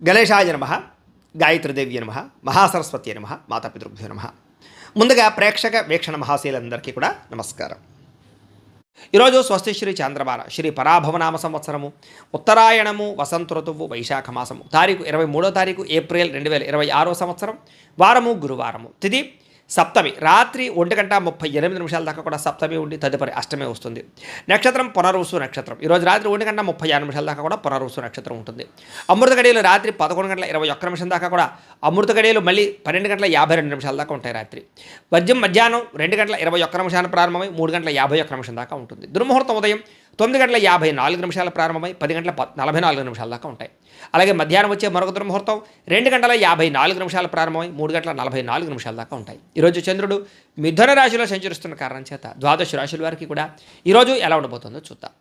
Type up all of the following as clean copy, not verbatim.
గణేశాయ నమః, గాయత్రీదేవ్య నమః, మహాసరస్వతి నమః, మాతాపితృభ్యో నమః. ముందుగా ప్రేక్షక వీక్షణ మహాశీలందరికీ కూడా నమస్కారం. ఈరోజు స్వస్తి శ్రీ చాంద్రమాన శ్రీ పరాభవనామ సంవత్సరము ఉత్తరాయణము వసంత ఋతువు వైశాఖ మాసము తారీఖు 23 ఏప్రిల్ 2026 సంవత్సరం. వారము గురువారము. తిథి సప్తమి రాత్రి 1:38 దాకా కూడా సప్తమి ఉండి తదుపరి అష్టమి వస్తుంది. నక్షత్రం పునర్వసు నక్షత్రం. ఈరోజు రాత్రి 1:36 దాకా కూడా పునర్వసు నక్షత్రం ఉంటుంది. అమృత గడియలు రాత్రి 11:21 దాకా కూడా అమృత గడియలు మళ్ళీ 12:52 దాకా ఉంటాయి రాత్రి. వజ్రం మధ్యాహ్నం 2:21 ప్రారంభమై 3:51 దాకా ఉంటుంది. దుర్ముహూర్తం ఉదయం 9:54 ప్రారంభమై 10:44 దాకా ఉంటాయి. అలాగే మధ్యాహ్నం వచ్చే మరొక దుర్ముహూర్తం 2:54 ప్రారంభమై 3:44 దాకా ఉంటాయి. ఈరోజు చంద్రుడు మిథున రాశిలో సంచరిస్తున్న కారణం చేత ద్వాదశ రాశుల వారికి కూడా ఈరోజు ఎలా ఉండబోతుందో చూద్దాం.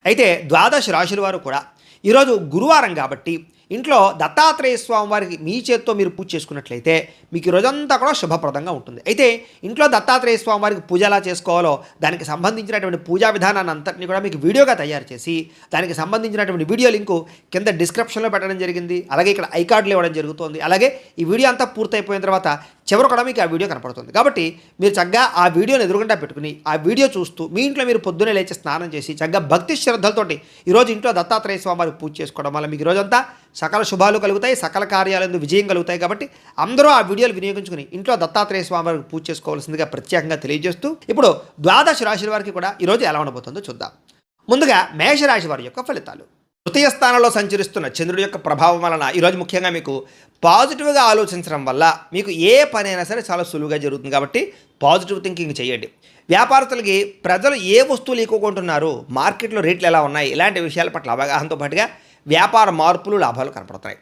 అయితే ద్వాదశ రాశుల వారు కూడా ఈరోజు గురువారం కాబట్టి ఇంట్లో దత్తాత్రేయ స్వామి వారికి మీ చేత్తో మీరు పూజ చేసుకున్నట్లయితే మీకు ఈ రోజంతా కూడా శుభప్రదంగా ఉంటుంది. అయితే ఇంట్లో దత్తాత్రేయ స్వామి వారికి పూజ ఎలా చేసుకోవాలో దానికి సంబంధించినటువంటి పూజా విధానాన్ని అంతటిని కూడా మీకు వీడియోగా తయారు చేసి దానికి సంబంధించినటువంటి వీడియో లింకు కింద డిస్క్రిప్షన్లో పెట్టడం జరిగింది. అలాగే ఇక్కడ ఐకార్డులు ఇవ్వడం జరుగుతుంది. అలాగే ఈ వీడియో అంతా పూర్తయిపోయిన తర్వాత చివరి కూడా మీకు ఆ వీడియో కనపడుతుంది. కాబట్టి మీరు చక్కగా ఆ వీడియోని ఎదురుగుండా పెట్టుకుని ఆ వీడియో చూస్తూ మీ ఇంట్లో మీరు పొద్దున్నే లేచి స్నానం చేసి చక్కగా భక్తి శ్రద్ధలతోటి ఈరోజు ఇంట్లో దత్తాత్రేయ స్వామి వారికి పూజ చేసుకోవడం వల్ల మీకు ఈరోజంతా సకల శుభాలు కలుగుతాయి, సకల కార్యాలందు విజయం కలుగుతాయి. కాబట్టి అందరూ ఆ వీడియోలు వినియోగించుకుని ఇంట్లో దత్తాత్రేయ స్వామి వారికి పూజ చేసుకోవాల్సిందిగా ప్రత్యేకంగా తెలియజేస్తూ ఇప్పుడు ద్వాదశ రాశుల వారికి కూడా ఈరోజు ఎలా ఉండబోతుందో చూద్దాం. ముందుగా మేషరాశి వారి యొక్క ఫలితాలు. తృతీయ స్థానంలో సంచరిస్తున్న చంద్రుడి యొక్క ప్రభావం వలన ఈరోజు ముఖ్యంగా మీకు పాజిటివ్గా ఆలోచించడం వల్ల మీకు ఏ పనైనా సరే చాలా సులువుగా జరుగుతుంది. కాబట్టి పాజిటివ్ థింకింగ్ చేయండి. వ్యాపారస్తులకి ప్రజలు ఏ వస్తువులు ఎక్కువ కొంటున్నారు, మార్కెట్లో రేట్లు ఎలా ఉన్నాయి, ఇలాంటి విషయాల పట్ల అవగాహనతో పాటుగా వ్యాపార మార్పులు లాభాలు కనపడతాయి.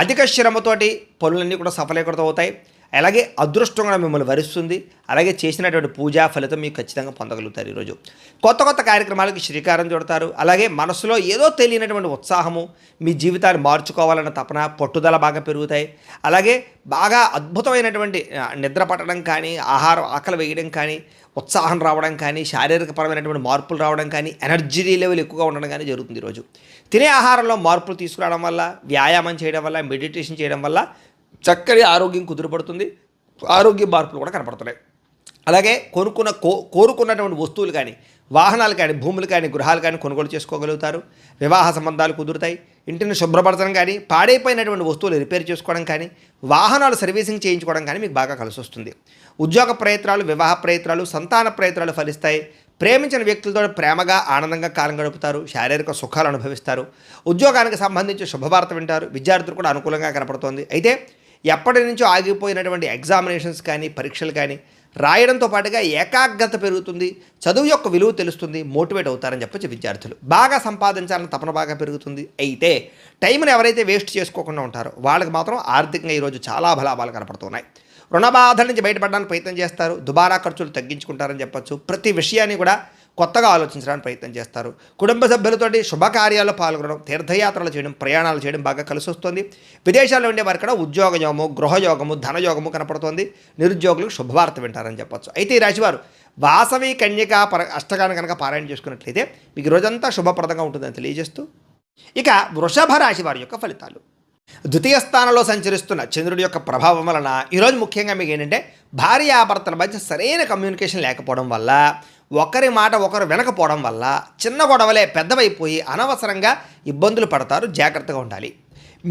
అధిక శ్రమతోటి పనులన్నీ కూడా సఫలీకృతం అవుతాయి. అలాగే అదృష్టం కూడా మిమ్మల్ని వరిస్తుంది. అలాగే చేసినటువంటి పూజా ఫలితం మీకు ఖచ్చితంగా పొందగలుగుతారు. ఈరోజు కొత్త కొత్త కార్యక్రమాలకి శ్రీకారం చుడతారు. అలాగే మనసులో ఏదో తెలియనటువంటి ఉత్సాహము, మీ జీవితాన్ని మార్చుకోవాలన్న తపన, పట్టుదల బాగా పెరుగుతాయి. అలాగే బాగా అద్భుతమైనటువంటి నిద్ర పట్టడం కానీ, ఆహారం ఆకలి వేయడం కానీ, ఉత్సాహం రావడం కానీ, శారీరకపరమైనటువంటి మార్పులు రావడం కానీ, ఎనర్జీ లెవెల్ ఎక్కువగా ఉండడం కానీ జరుగుతుంది. ఈరోజు తినే ఆహారంలో మార్పులు తీసుకురావడం వల్ల, వ్యాయామం చేయడం వల్ల, మెడిటేషన్ చేయడం వల్ల చక్కటి ఆరోగ్యం కుదురుపడుతుంది. ఆరోగ్య మార్పులు కూడా కనపడుతున్నాయి. అలాగే కోరుకున్నటువంటి వస్తువులు కానీ, వాహనాలు కానీ, భూములు కానీ, గృహాలు కానీ కొనుగోలు చేసుకోగలుగుతారు. వివాహ సంబంధాలు కుదురుతాయి. ఇంటిని శుభ్రపరచడం కానీ, పాడైపోయినటువంటి వస్తువులు రిపేర్ చేసుకోవడం కానీ, వాహనాలు సర్వీసింగ్ చేయించుకోవడం కానీ మీకు బాగా కలిసి వస్తుంది. ఉద్యోగ ప్రయత్నాలు, వివాహ ప్రయత్నాలు, సంతాన ప్రయత్నాలు ఫలిస్తాయి. ప్రేమించిన వ్యక్తులతో ప్రేమగా ఆనందంగా కాలం గడుపుతారు. శారీరక సుఖాలు అనుభవిస్తారు. ఉద్యోగానికి సంబంధించి శుభవార్త వింటారు. విద్యార్థులు కూడా అనుకూలంగా కనపడుతోంది. అయితే ఎప్పటి నుంచో ఆగిపోయినటువంటి ఎగ్జామినేషన్స్ కానీ, పరీక్షలు కానీ రాయడంతో పాటుగా ఏకాగ్రత పెరుగుతుంది. చదువు యొక్క విలువ తెలుస్తుంది. మోటివేట్ అవుతారని చెప్పొచ్చు. విద్యార్థులు బాగా సంపాదించాలని తపన బాగా పెరుగుతుంది. అయితే టైంని ఎవరైతే వేస్ట్ చేసుకోకుండా ఉంటారో వాళ్ళకి మాత్రం ఆర్థికంగా ఈరోజు చాలా బలాభాలు కనపడుతున్నాయి. రుణబాధల నుంచి బయటపడడానికి ప్రయత్నం చేస్తారు. దుబారా ఖర్చులు తగ్గించుకుంటారని చెప్పచ్చు. ప్రతి విషయాన్ని కూడా కొత్తగా ఆలోచించడానికి ప్రయత్నం చేస్తారు. కుటుంబ సభ్యులతోటి శుభకార్యాల్లో పాల్గొనడం, తీర్థయాత్రలు చేయడం, ప్రయాణాలు చేయడం బాగా కలిసి వస్తుంది. విదేశాల్లో ఉండే వారికి కూడా ఉద్యోగయోగము, గృహయోగము, ధనయోగము కనపడుతుంది. నిరుద్యోగులకు శుభవార్త వింటారని చెప్పచ్చు. అయితే ఈ రాశివారు వాసవి కన్యక అష్టకాన్ని కనుక పారాయణ చేసుకున్నట్లయితే మీకు రోజంతా శుభప్రదంగా ఉంటుందని తెలియజేస్తూ ఇక వృషభ రాశి వారి యొక్క ఫలితాలు. ద్వితీయ స్థానంలో సంచరిస్తున్న చంద్రుడి యొక్క ప్రభావం వలన ఈరోజు ముఖ్యంగా మీకు ఏంటంటే భార్యాభర్తల మధ్య సరైన కమ్యూనికేషన్ లేకపోవడం వల్ల, ఒకరి మాట ఒకరు వినకపోవడం వల్ల చిన్న గొడవలే పెద్దవైపోయి అనవసరంగా ఇబ్బందులు పడతారు. జాగ్రత్తగా ఉండాలి.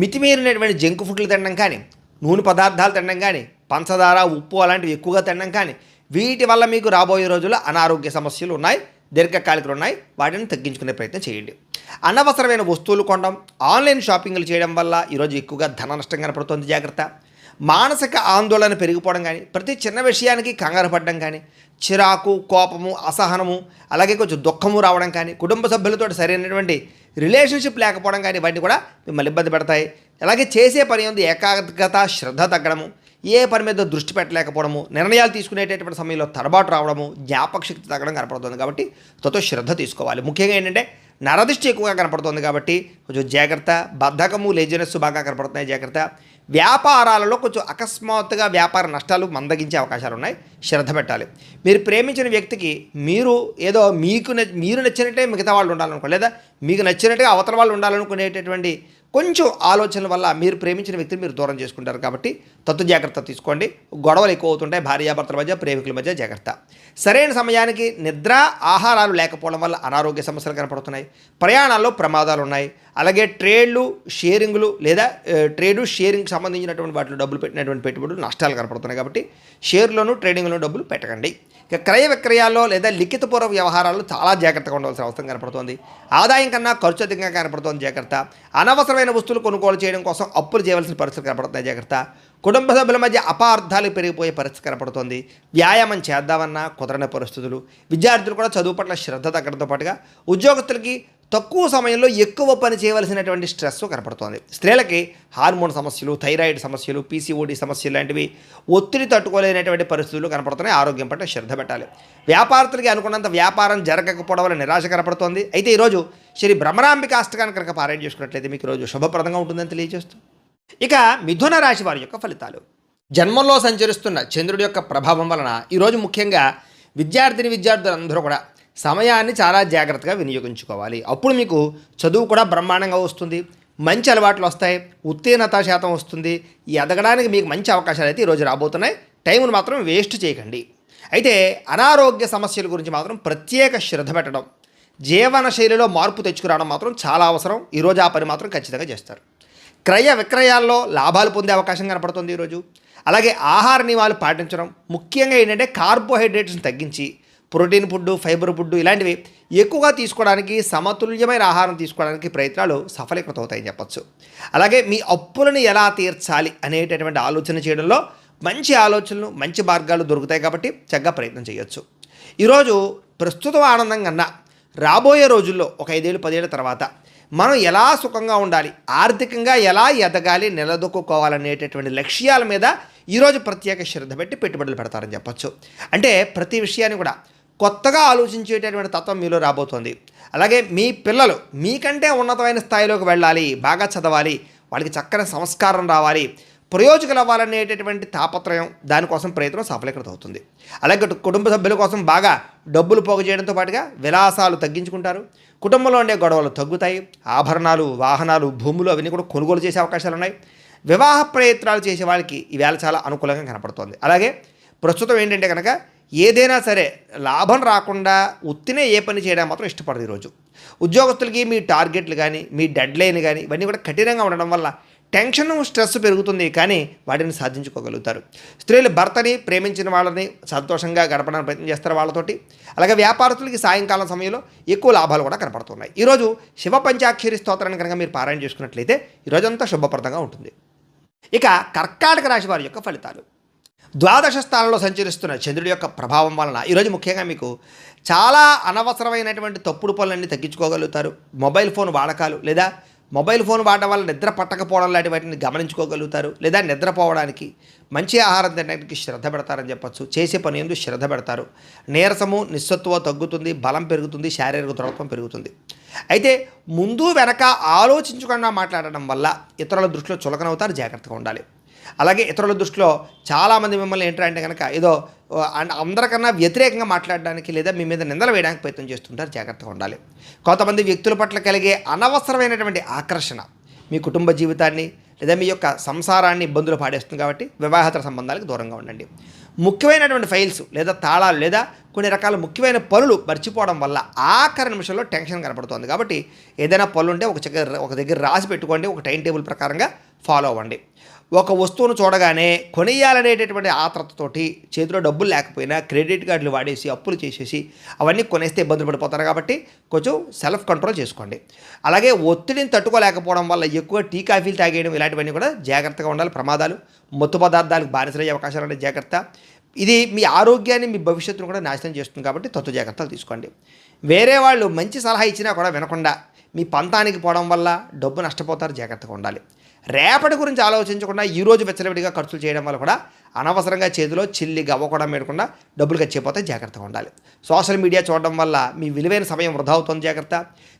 మితిమీరినటువంటి జంక్ ఫుడ్లు తినడం కానీ, నూనె పదార్థాలు తినడం కానీ, పంచదార, ఉప్పు అలాంటివి ఎక్కువగా తినడం కానీ వీటి వల్ల మీకు రాబోయే రోజుల్లో అనారోగ్య సమస్యలు ఉన్నాయి, దీర్ఘకాలికలు ఉన్నాయి. వాటిని తగ్గించుకునే ప్రయత్నం చేయండి. అనవసరమైన వస్తువులు కొనడం, ఆన్లైన్ షాపింగ్లు చేయడం వల్ల ఈరోజు ఎక్కువగా ధన నష్టం కనపడుతుంది. జాగ్రత్త. మానసిక ఆందోళన పెరిగిపోవడం కానీ, ప్రతి చిన్న విషయానికి కంగారు పడడం కానీ, చిరాకు, కోపము, అసహనము, అలాగే కొంచెం దుఃఖము రావడం కానీ, కుటుంబ సభ్యులతో సరైనటువంటి రిలేషన్షిప్ లేకపోవడం కానీ ఇవన్నీ కూడా మిమ్మల్ని ఇబ్బంది పెడతాయి. అలాగే చేసే పని ఉంది ఏకాగ్రత, శ్రద్ధ తగ్గడము, ఏ పని మీద దృష్టి పెట్టలేకపోవడము, నిర్ణయాలు తీసుకునేటటువంటి సమయంలో తడబాటు రావడము, జ్ఞాపక శక్తి తగ్గడం కనపడుతుంది. కాబట్టి తతో శ్రద్ధ తీసుకోవాలి. ముఖ్యంగా ఏంటంటే నరదృష్టి ఎక్కువగా కనపడుతుంది. కాబట్టి కొంచెం జాగ్రత్త. బద్ధకము, లేజినెస్ బాగా కనపడుతున్నాయి. జాగ్రత్త. వ్యాపారాలలో కొంచెం అకస్మాత్తుగా వ్యాపార నష్టాలు మందగించే అవకాశాలు ఉన్నాయి. శ్రద్ధ పెట్టాలి. మీరు ప్రేమించిన వ్యక్తికి మీరు ఏదో మీరు నచ్చినట్టే మిగతా వాళ్ళు ఉండాలనుకో, లేదా మీకు నచ్చినట్టుగా అవతల వాళ్ళు ఉండాలనుకునేటటువంటి కొంచెం ఆలోచనల వల్ల మీరు ప్రేమించిన వ్యక్తిని మీరు దూరం చేసుకుంటారు కాబట్టి జాగ్రత్త తీసుకోండి. గొడవలు ఎక్కువ అవుతుంటాయి భార్యాభర్తల మధ్య, ప్రేమికుల మధ్య. జాగ్రత్త. సరైన సమయానికి నిద్ర, ఆహారాలు లేకపోవడం వల్ల అనారోగ్య సమస్యలు కనపడుతున్నాయి. ప్రయాణాల్లో ప్రమాదాలు ఉన్నాయి. అలాగే ట్రేడ్లు, షేరింగ్లు లేదా షేరింగ్ సంబంధించినటువంటి వాటిలో డబ్బులు పెట్టినటువంటి పెట్టుబడులు నష్టాలు కనపడుతున్నాయి కాబట్టి షేర్లోను, ట్రేడింగ్లోనూ డబ్బులు పెట్టకండి. ఇక క్రయ విక్రయాల్లో లేదా లిఖితపూర్వక వ్యవహారాల్లో చాలా జాగ్రత్తగా ఉండవలసిన అవసరం కనపడుతోంది. ఆదాయం కన్నా ఖర్చు అధికంగా కనపడుతోంది. జాగ్రత్త. అనవసరమైన వస్తువులు కొనుగోలు చేయడం కోసం అప్పులు చేయవలసిన పరిస్థితులు కనపడుతున్నాయి. జాగ్రత్త. కుటుంబ సభ్యుల మధ్య అపార్థాలు పెరిగిపోయే పరిస్థితి కనపడుతోంది. వ్యాయామం చేద్దామన్నా కుదరని పరిస్థితులు. విద్యార్థులు కూడా చదువు పట్ల శ్రద్ధ తగ్గడంతో పాటుగా ఉద్యోగస్తులకి తక్కువ సమయంలో ఎక్కువ పని చేయవలసినటువంటి స్ట్రెస్ కనపడుతోంది. స్త్రీలకి హార్మోన్ సమస్యలు, థైరాయిడ్ సమస్యలు, పీసీఓడి సమస్యలు లాంటివి ఒత్తిడి తట్టుకోలేనటువంటి పరిస్థితులు కనపడుతున్నాయి. ఆరోగ్యం పట్ల శ్రద్ధ పెట్టాలి. వ్యాపారస్తులకి అనుకున్నంత వ్యాపారం జరగకపోవడం వల్ల నిరాశ కనపడుతోంది. అయితే ఈరోజు శ్రీ భ్రమరాంబిక అష్టకాన్ని కనుక పారాయణ చేసుకున్నట్లయితే మీకు ఈరోజు శుభప్రదంగా ఉంటుందని తెలియజేస్తూ, ఇక మిథున రాశి వారి యొక్క ఫలితాలు. జన్మంలో సంచరిస్తున్న చంద్రుడి యొక్క ప్రభావం వలన ఈరోజు ముఖ్యంగా విద్యార్థులందరూ కూడా సమయాన్ని చాలా జాగ్రత్తగా వినియోగించుకోవాలి. అప్పుడు మీకు చదువు కూడా బ్రహ్మాండంగా వస్తుంది, మంచి అలవాట్లు వస్తాయి, ఉత్తీర్ణత శాతం వస్తుంది. ఈ ఎదగడానికి మీకు మంచి అవకాశాలు అయితే ఈరోజు రాబోతున్నాయి. టైంను మాత్రం వేస్ట్ చేయకండి. అయితే అనారోగ్య సమస్యల గురించి మాత్రం ప్రత్యేక శ్రద్ధ పెట్టడం, జీవన శైలిలో మార్పు తెచ్చుకురావడం మాత్రం చాలా అవసరం. ఈరోజు ఆ పని మాత్రం ఖచ్చితంగా చేస్తారు. క్రయ విక్రయాల్లో లాభాలు పొందే అవకాశం కనపడుతుంది ఈరోజు. అలాగే ఆహార నియమాలు పాటించడం, ముఖ్యంగా ఏంటంటే కార్బోహైడ్రేట్స్ని తగ్గించి ప్రోటీన్ ఫుడ్, ఫైబర్ ఫుడ్ ఇలాంటివి ఎక్కువగా తీసుకోవడానికి, సమతుల్యమైన ఆహారం తీసుకోవడానికి ప్రయత్నాలు సఫలీకృతం అవుతాయని చెప్పచ్చు. అలాగే మీ అప్పులను ఎలా తీర్చాలి అనేటటువంటి ఆలోచన చేయడంలో మంచి ఆలోచనలు, మంచి మార్గాలు దొరుకుతాయి కాబట్టి చక్కగా ప్రయత్నం చేయొచ్చు. ఈరోజు ప్రస్తుతం ఆనందం కన్నా రాబోయే రోజుల్లో ఒక 5 ఏళ్ళు 10 ఏళ్ళ తర్వాత మనం ఎలా సుఖంగా ఉండాలి, ఆర్థికంగా ఎలా ఎదగాలి, నిలదొక్కుకోవాలనేటటువంటి లక్ష్యాల మీద ఈరోజు ప్రత్యేక శ్రద్ధ పెట్టి పెట్టుబడులు పెడతారని చెప్పచ్చు. అంటే ప్రతి విషయాన్ని కూడా కొత్తగా ఆలోచించేటటువంటి తత్వం మీలో రాబోతోంది. అలాగే మీ పిల్లలు మీకంటే ఉన్నతమైన స్థాయిలోకి వెళ్ళాలి, బాగా చదవాలి, వాళ్ళకి చక్కని సంస్కారం రావాలి, ప్రయోజకులు అవ్వాలనేటటువంటి తాపత్రయం, దానికోసం ప్రయత్నం సఫలీకృతం అవుతుంది. అలాగే కుటుంబ సభ్యుల కోసం బాగా డబ్బులు పోగు చేయడంతో పాటుగా విలాసాలు తగ్గించుకుంటారు. కుటుంబంలో ఉండే గొడవలు తగ్గుతాయి. ఆభరణాలు, వాహనాలు, భూములు అవన్నీ కూడా కొనుగోలు చేసే అవకాశాలు ఉన్నాయి. వివాహ ప్రయత్నాలు చేసే వాళ్ళకి ఈవేళ చాలా అనుకూలంగా కనపడుతోంది. అలాగే ప్రస్తుతం ఏంటంటే కనుక ఏదైనా సరే లాభం రాకుండా ఉత్తినే ఏ పని చేయడం మాత్రం ఇష్టపడదు ఈరోజు. ఉద్యోగస్తులకి మీ టార్గెట్లు కానీ, మీ డెడ్ లైన్ కానీ ఇవన్నీ కూడా కఠినంగా ఉండడం వల్ల టెన్షన్, స్ట్రెస్ పెరుగుతుంది, కానీ వాటిని సాధించుకోగలుగుతారు. స్త్రీలు భర్తని, ప్రేమించిన వాళ్ళని సంతోషంగా గడపడానికి ప్రయత్నం చేస్తారు వాళ్ళతోటి. అలాగే వ్యాపారస్తులకి సాయంకాలం సమయంలో ఎక్కువ లాభాలు కూడా కనపడుతున్నాయి. ఈరోజు శివ పంచాక్షరి స్తోత్రాన్ని కనుక మీరు పారాయణ చేసుకున్నట్లయితే ఈరోజంతా శుభప్రదంగా ఉంటుంది. ఇక కర్కాటక రాశి వారి యొక్క ఫలితాలు. ద్వాదశ స్థానంలో సంచరిస్తున్న చంద్రుడి యొక్క ప్రభావం వలన ఈరోజు ముఖ్యంగా మీకు చాలా అనవసరమైనటువంటి తప్పుడు పనులన్నీ తగ్గించుకోగలుగుతారు. మొబైల్ ఫోన్ వాడకాలు లేదా మొబైల్ ఫోన్ వాడడం వల్ల నిద్ర పట్టకపోవడం లాంటి వాటిని గమనించుకోగలుగుతారు. లేదా నిద్రపోవడానికి, మంచి ఆహారం తినడానికి శ్రద్ధ పెడతారని చెప్పచ్చు. చేసే పని ఎందుకు శ్రద్ధ పెడతారు. నీరసము, నిస్సత్తువ తగ్గుతుంది, బలం పెరుగుతుంది, శారీరక దృఢత్వం పెరుగుతుంది. అయితే ముందు వెనక ఆలోచించకుండా మాట్లాడడం వల్ల ఇతరుల దృష్టిలో చులకనవుతారు. జాగ్రత్తగా ఉండాలి. అలాగే ఇతరుల దృష్టిలో చాలామంది మిమ్మల్ని ఏంటంటే కనుక ఏదో అందరికన్నా వ్యతిరేకంగా మాట్లాడడానికి లేదా మీ మీద నిందలు వేయడానికి ప్రయత్నం చేస్తుంటారు. జాగ్రత్తగా ఉండాలి. కొంతమంది వ్యక్తుల పట్ల కలిగే అనవసరమైనటువంటి ఆకర్షణ మీ కుటుంబ జీవితాన్ని లేదా మీ యొక్క సంసారాన్ని ఇబ్బందులు పాడేస్తుంది కాబట్టి వివాహేతర సంబంధాలకు దూరంగా ఉండండి. ముఖ్యమైనటువంటి ఫైల్స్ లేదా తాళాలు లేదా కొన్ని రకాల ముఖ్యమైన పనులు మర్చిపోవడం వల్ల ఆఖరి నిమిషంలో టెన్షన్ కనపడుతుంది. కాబట్టి ఏదైనా పనులు ఉంటే ఒక దగ్గర రాసి పెట్టుకోండి. ఒక టైం టేబుల్ ప్రకారంగా ఫాలో అవ్వండి. ఒక వస్తువును చూడగానే కొనేయాలనేటటువంటి ఆత్రతతోటి చేతిలో డబ్బులు లేకపోయినా క్రెడిట్ కార్డులు వాడేసి అప్పులు చేసేసి అవన్నీ కొనేస్తే ఇబ్బందులు పడిపోతారు. కాబట్టి కొంచెం సెల్ఫ్ కంట్రోల్ చేసుకోండి. అలాగే ఒత్తిడిని తట్టుకోలేకపోవడం వల్ల ఎక్కువ టీ కాఫీలు తాగేయడం ఇలాంటివన్నీ కూడా జాగ్రత్తగా ఉండాలి. ప్రమాదాలు, మత్తు పదార్థాలకు బానిసలయ్యే అవకాశాలు ఉండే జాగ్రత్త. ఇది మీ ఆరోగ్యాన్ని, మీ భవిష్యత్తును కూడా నాశనం చేస్తుంది. కాబట్టి జాగ్రత్తలు తీసుకోండి. వేరే వాళ్ళు మంచి సలహా ఇచ్చినా కూడా వినకుండా మీ పంతానికి పోవడం వల్ల డబ్బు నష్టపోతారు. జాగ్రత్తగా ఉండాలి. రేపటి గురించి ఆలోచించకుండా ఈరోజు వెచ్చలవిడిగా ఖర్చులు చేయడం వల్ల కూడా అనవసరంగా చేతిలో చిల్లి గవ్వకుండా మేడకుండా డబ్బులు ఖర్చయిపోతే జాగ్రత్తగా ఉండాలి. సోషల్ మీడియా చూడడం వల్ల మీ విలువైన సమయం వృధా అవుతుంది. జాగ్రత్త.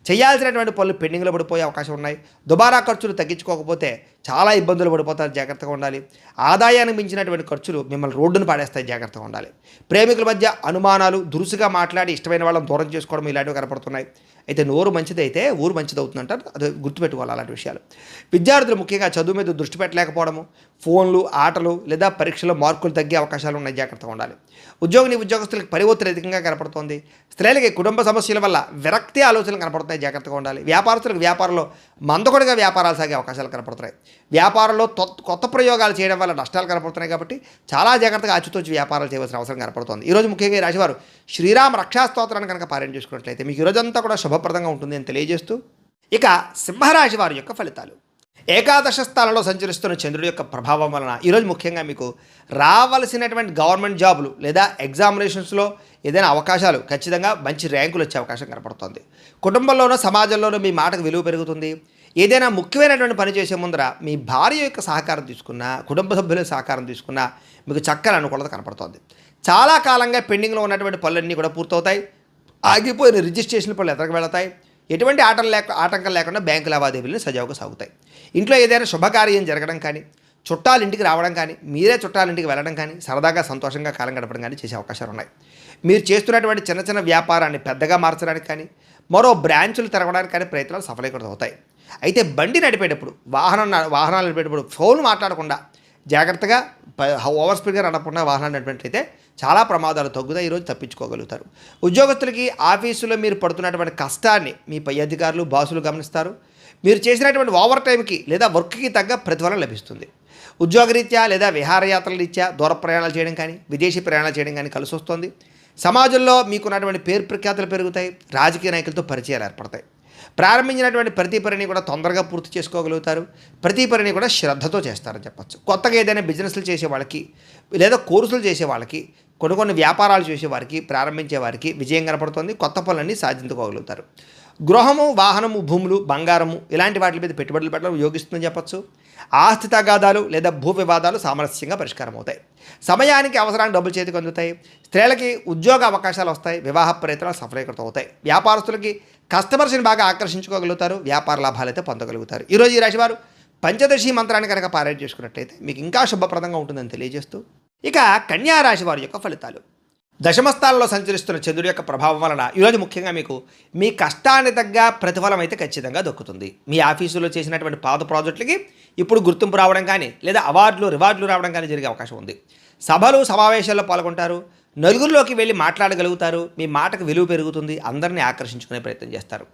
చేయాల్సినటువంటి పనులు పెండింగ్లో పడిపోయే అవకాశం ఉన్నాయి. దుబారా ఖర్చులు తగ్గించుకోకపోతే చాలా ఇబ్బందులు పడిపోతారు. జాగ్రత్తగా ఉండాలి. ఆదాయానికి మించినటువంటి ఖర్చులు మిమ్మల్ని రోడ్డును పాడేస్తాయి. జాగ్రత్తగా ఉండాలి. ప్రేమికుల మధ్య అనుమానాలు, దురుసుగా మాట్లాడి ఇష్టమైన వాళ్ళని దూరం చేసుకోవడం ఇలాంటివి కనపడుతున్నాయి. అయితే నోరు మంచిదైతే ఊరు మంచిదవుతుందంటారు. అది గుర్తుపెట్టుకోవాలి అలాంటి విషయాలు. విద్యార్థులు ముఖ్యంగా చదువు మీద దృష్టి పెట్టలేకపోవడము, ఫోన్లు, ఆటలు లేదా పరీక్షలో మార్కులు తగ్గే అవకాశాలు ఉన్నాయి, జాగ్రత్తగా ఉండాలి. ఉద్యోగస్తులకు పని ఒత్తిడి అధికంగా కనపడుతోంది. స్త్రీలకి కుటుంబ సమస్యల వల్ల విరక్తి ఆలోచనలు కనపడుతున్నాయి, జాగ్రత్తగా ఉండాలి. వ్యాపారస్తులకు వ్యాపారంలో మందకొడిగా వ్యాపారాలు సాగే అవకాశాలు కనపడుతున్నాయి. వ్యాపారంలో కొత్త ప్రయోగాలు చేయడం వల్ల నష్టాలు కనపడుతున్నాయి కాబట్టి చాలా జాగ్రత్తగా ఆచితూచి వ్యాపారాలు చేయవలసిన అవసరం కనపడుతోంది. ఈరోజు ముఖ్యంగా ఈ రాశివారు శ్రీరామ రక్షాస్తోత్రాన్ని కనుక పారాయణ చేసుకున్నట్లయితే మీకు ఈరోజంతా కూడా శుభప్రదంగా ఉంటుంది అని తెలియజేస్తూ, ఇక సింహరాశి వారి యొక్క ఫలితాలు. ఏకాదశ స్థానంలో సంచరిస్తున్న చంద్రుడి యొక్క ప్రభావం వలన ఈరోజు ముఖ్యంగా మీకు రావలసినటువంటి గవర్నమెంట్ జాబులు లేదా ఎగ్జామినేషన్స్లో ఏదైనా అవకాశాలు, ఖచ్చితంగా మంచి ర్యాంకులు వచ్చే అవకాశం కనపడుతుంది. కుటుంబంలోనూ సమాజంలోనూ మీ మాటకు విలువ పెరుగుతుంది. ఏదైనా ముఖ్యమైనటువంటి పని చేసే ముందర మీ భార్య యొక్క సహకారం తీసుకున్నా, కుటుంబ సభ్యుల సహకారం తీసుకున్నా మీకు చక్కని అనుకూలత కనపడుతుంది. చాలా కాలంగా పెండింగ్లో ఉన్నటువంటి పనులన్నీ కూడా పూర్తవుతాయి. ఆగిపోయిన రిజిస్ట్రేషన్ పనులు ఎదరికి వెళతాయి. ఎటువంటి ఆటంకం లేకుండా బ్యాంకు లావాదేవీలు సజావుగా సాగుతాయి. ఇంట్లో ఏదైనా శుభకార్యం జరగడం కానీ, చుట్టాలు ఇంటికి రావడం కానీ, మీరే చుట్టాల ఇంటికి వెళ్ళడం కానీ, సరదాగా సంతోషంగా కాలం గడపడం కానీ చేసే అవకాశాలు ఉన్నాయి. మీరు చేస్తున్నటువంటి చిన్న చిన్న వ్యాపారాన్ని పెద్దగా మార్చడానికి కానీ, మరో బ్రాంచులు తెరవడానికి కానీ ప్రయత్నాలు సఫలీకృతం అవుతాయి. అయితే బండి నడిపేటప్పుడు, వాహనాలు నడిపేటప్పుడు ఫోన్ మాట్లాడకుండా జాగ్రత్తగా ఓవర్ స్పీడ్గా నడపకుండా వాహనాలు నడిపినట్లయితే చాలా ప్రమాదాలు తగ్గుతాయి. ఈరోజు తప్పించుకోగలుగుతారు. ఉద్యోగస్తులకి ఆఫీసులో మీరు పడుతున్నటువంటి కష్టాన్ని మీ పై అధికారులు, బాసులు గమనిస్తారు. మీరు చేసినటువంటి ఓవర్ టైంకి లేదా వర్క్కి తగ్గ ప్రతిఫలం లభిస్తుంది. ఉద్యోగరీత్యా లేదా విహారయాత్రల రీత్యా దూర ప్రయాణాలు చేయడం కానీ, విదేశీ ప్రయాణాలు చేయడం కానీ కలిసి వస్తుంది. సమాజంలో మీకున్నటువంటి పేరు ప్రఖ్యాతులు పెరుగుతాయి. రాజకీయ నాయకులతో పరిచయాలు ఏర్పడతాయి. ప్రారంభించినటువంటి ప్రతి పనిని కూడా తొందరగా పూర్తి చేసుకోగలుగుతారు. ప్రతి పనిని కూడా శ్రద్ధతో చేస్తారని చెప్పచ్చు. కొత్తగా ఏదైనా బిజినెస్లు చేసే వాళ్ళకి లేదా కోర్సులు చేసే వాళ్ళకి, కొన్ని వ్యాపారాలు చేసే వారికి, ప్రారంభించే వారికి విజయం కనపడుతుంది. కొత్త పనులన్నీ సాధించుకోగలుగుతారు. గృహము, వాహనము, భూములు, బంగారము ఇలాంటి వాటి మీద పెట్టుబడులు పెట్టడం యోగిస్తుందని చెప్పచ్చు. ఆస్తి తగాదాలు లేదా భూ వివాదాలు సామరస్యంగా పరిష్కారం అవుతాయి. సమయానికి అవసరానికి డబ్బులు చేతికి అందుతాయి. స్త్రీలకి ఉద్యోగ అవకాశాలు వస్తాయి. వివాహ ప్రయత్నాలు సఫలీకృతం అవుతాయి. వ్యాపారస్తులకి కస్టమర్స్ని బాగా ఆకర్షించుకోగలుగుతారు. వ్యాపార లాభాలు అయితే పొందగలుగుతారు. ఈరోజు ఈ రాశివారు పంచదశి మంత్రాన్ని కనుక పారాయణ చేసుకున్నట్లయితే మీకు ఇంకా శుభప్రదంగా ఉంటుందని తెలియజేస్తూ, ఇక కన్యా రాశి వారి యొక్క ఫలితాలు. దశమస్థానంలో సంచరిస్తున్న చంద్రుడి యొక్క ప్రభావం వలన ఈరోజు ముఖ్యంగా మీకు మీ కష్టాన్ని తగ్గ ప్రతిఫలం అయితే ఖచ్చితంగా దక్కుతుంది. మీ ఆఫీసులో చేసినటువంటి పాత ప్రాజెక్టులకి ఇప్పుడు గుర్తింపు రావడం కానీ లేదా అవార్డులు, రివార్డులు రావడం కానీ జరిగే అవకాశం ఉంది. సభలు, సమావేశాల్లో పాల్గొంటారు. నలుగురిలోకి వెళ్ళి మాట్లాడగలుగుతారు. మీ మాటకు విలువ పెరుగుతుంది. అందరినీ ఆకర్షించుకునే ప్రయత్నం చేస్తారు.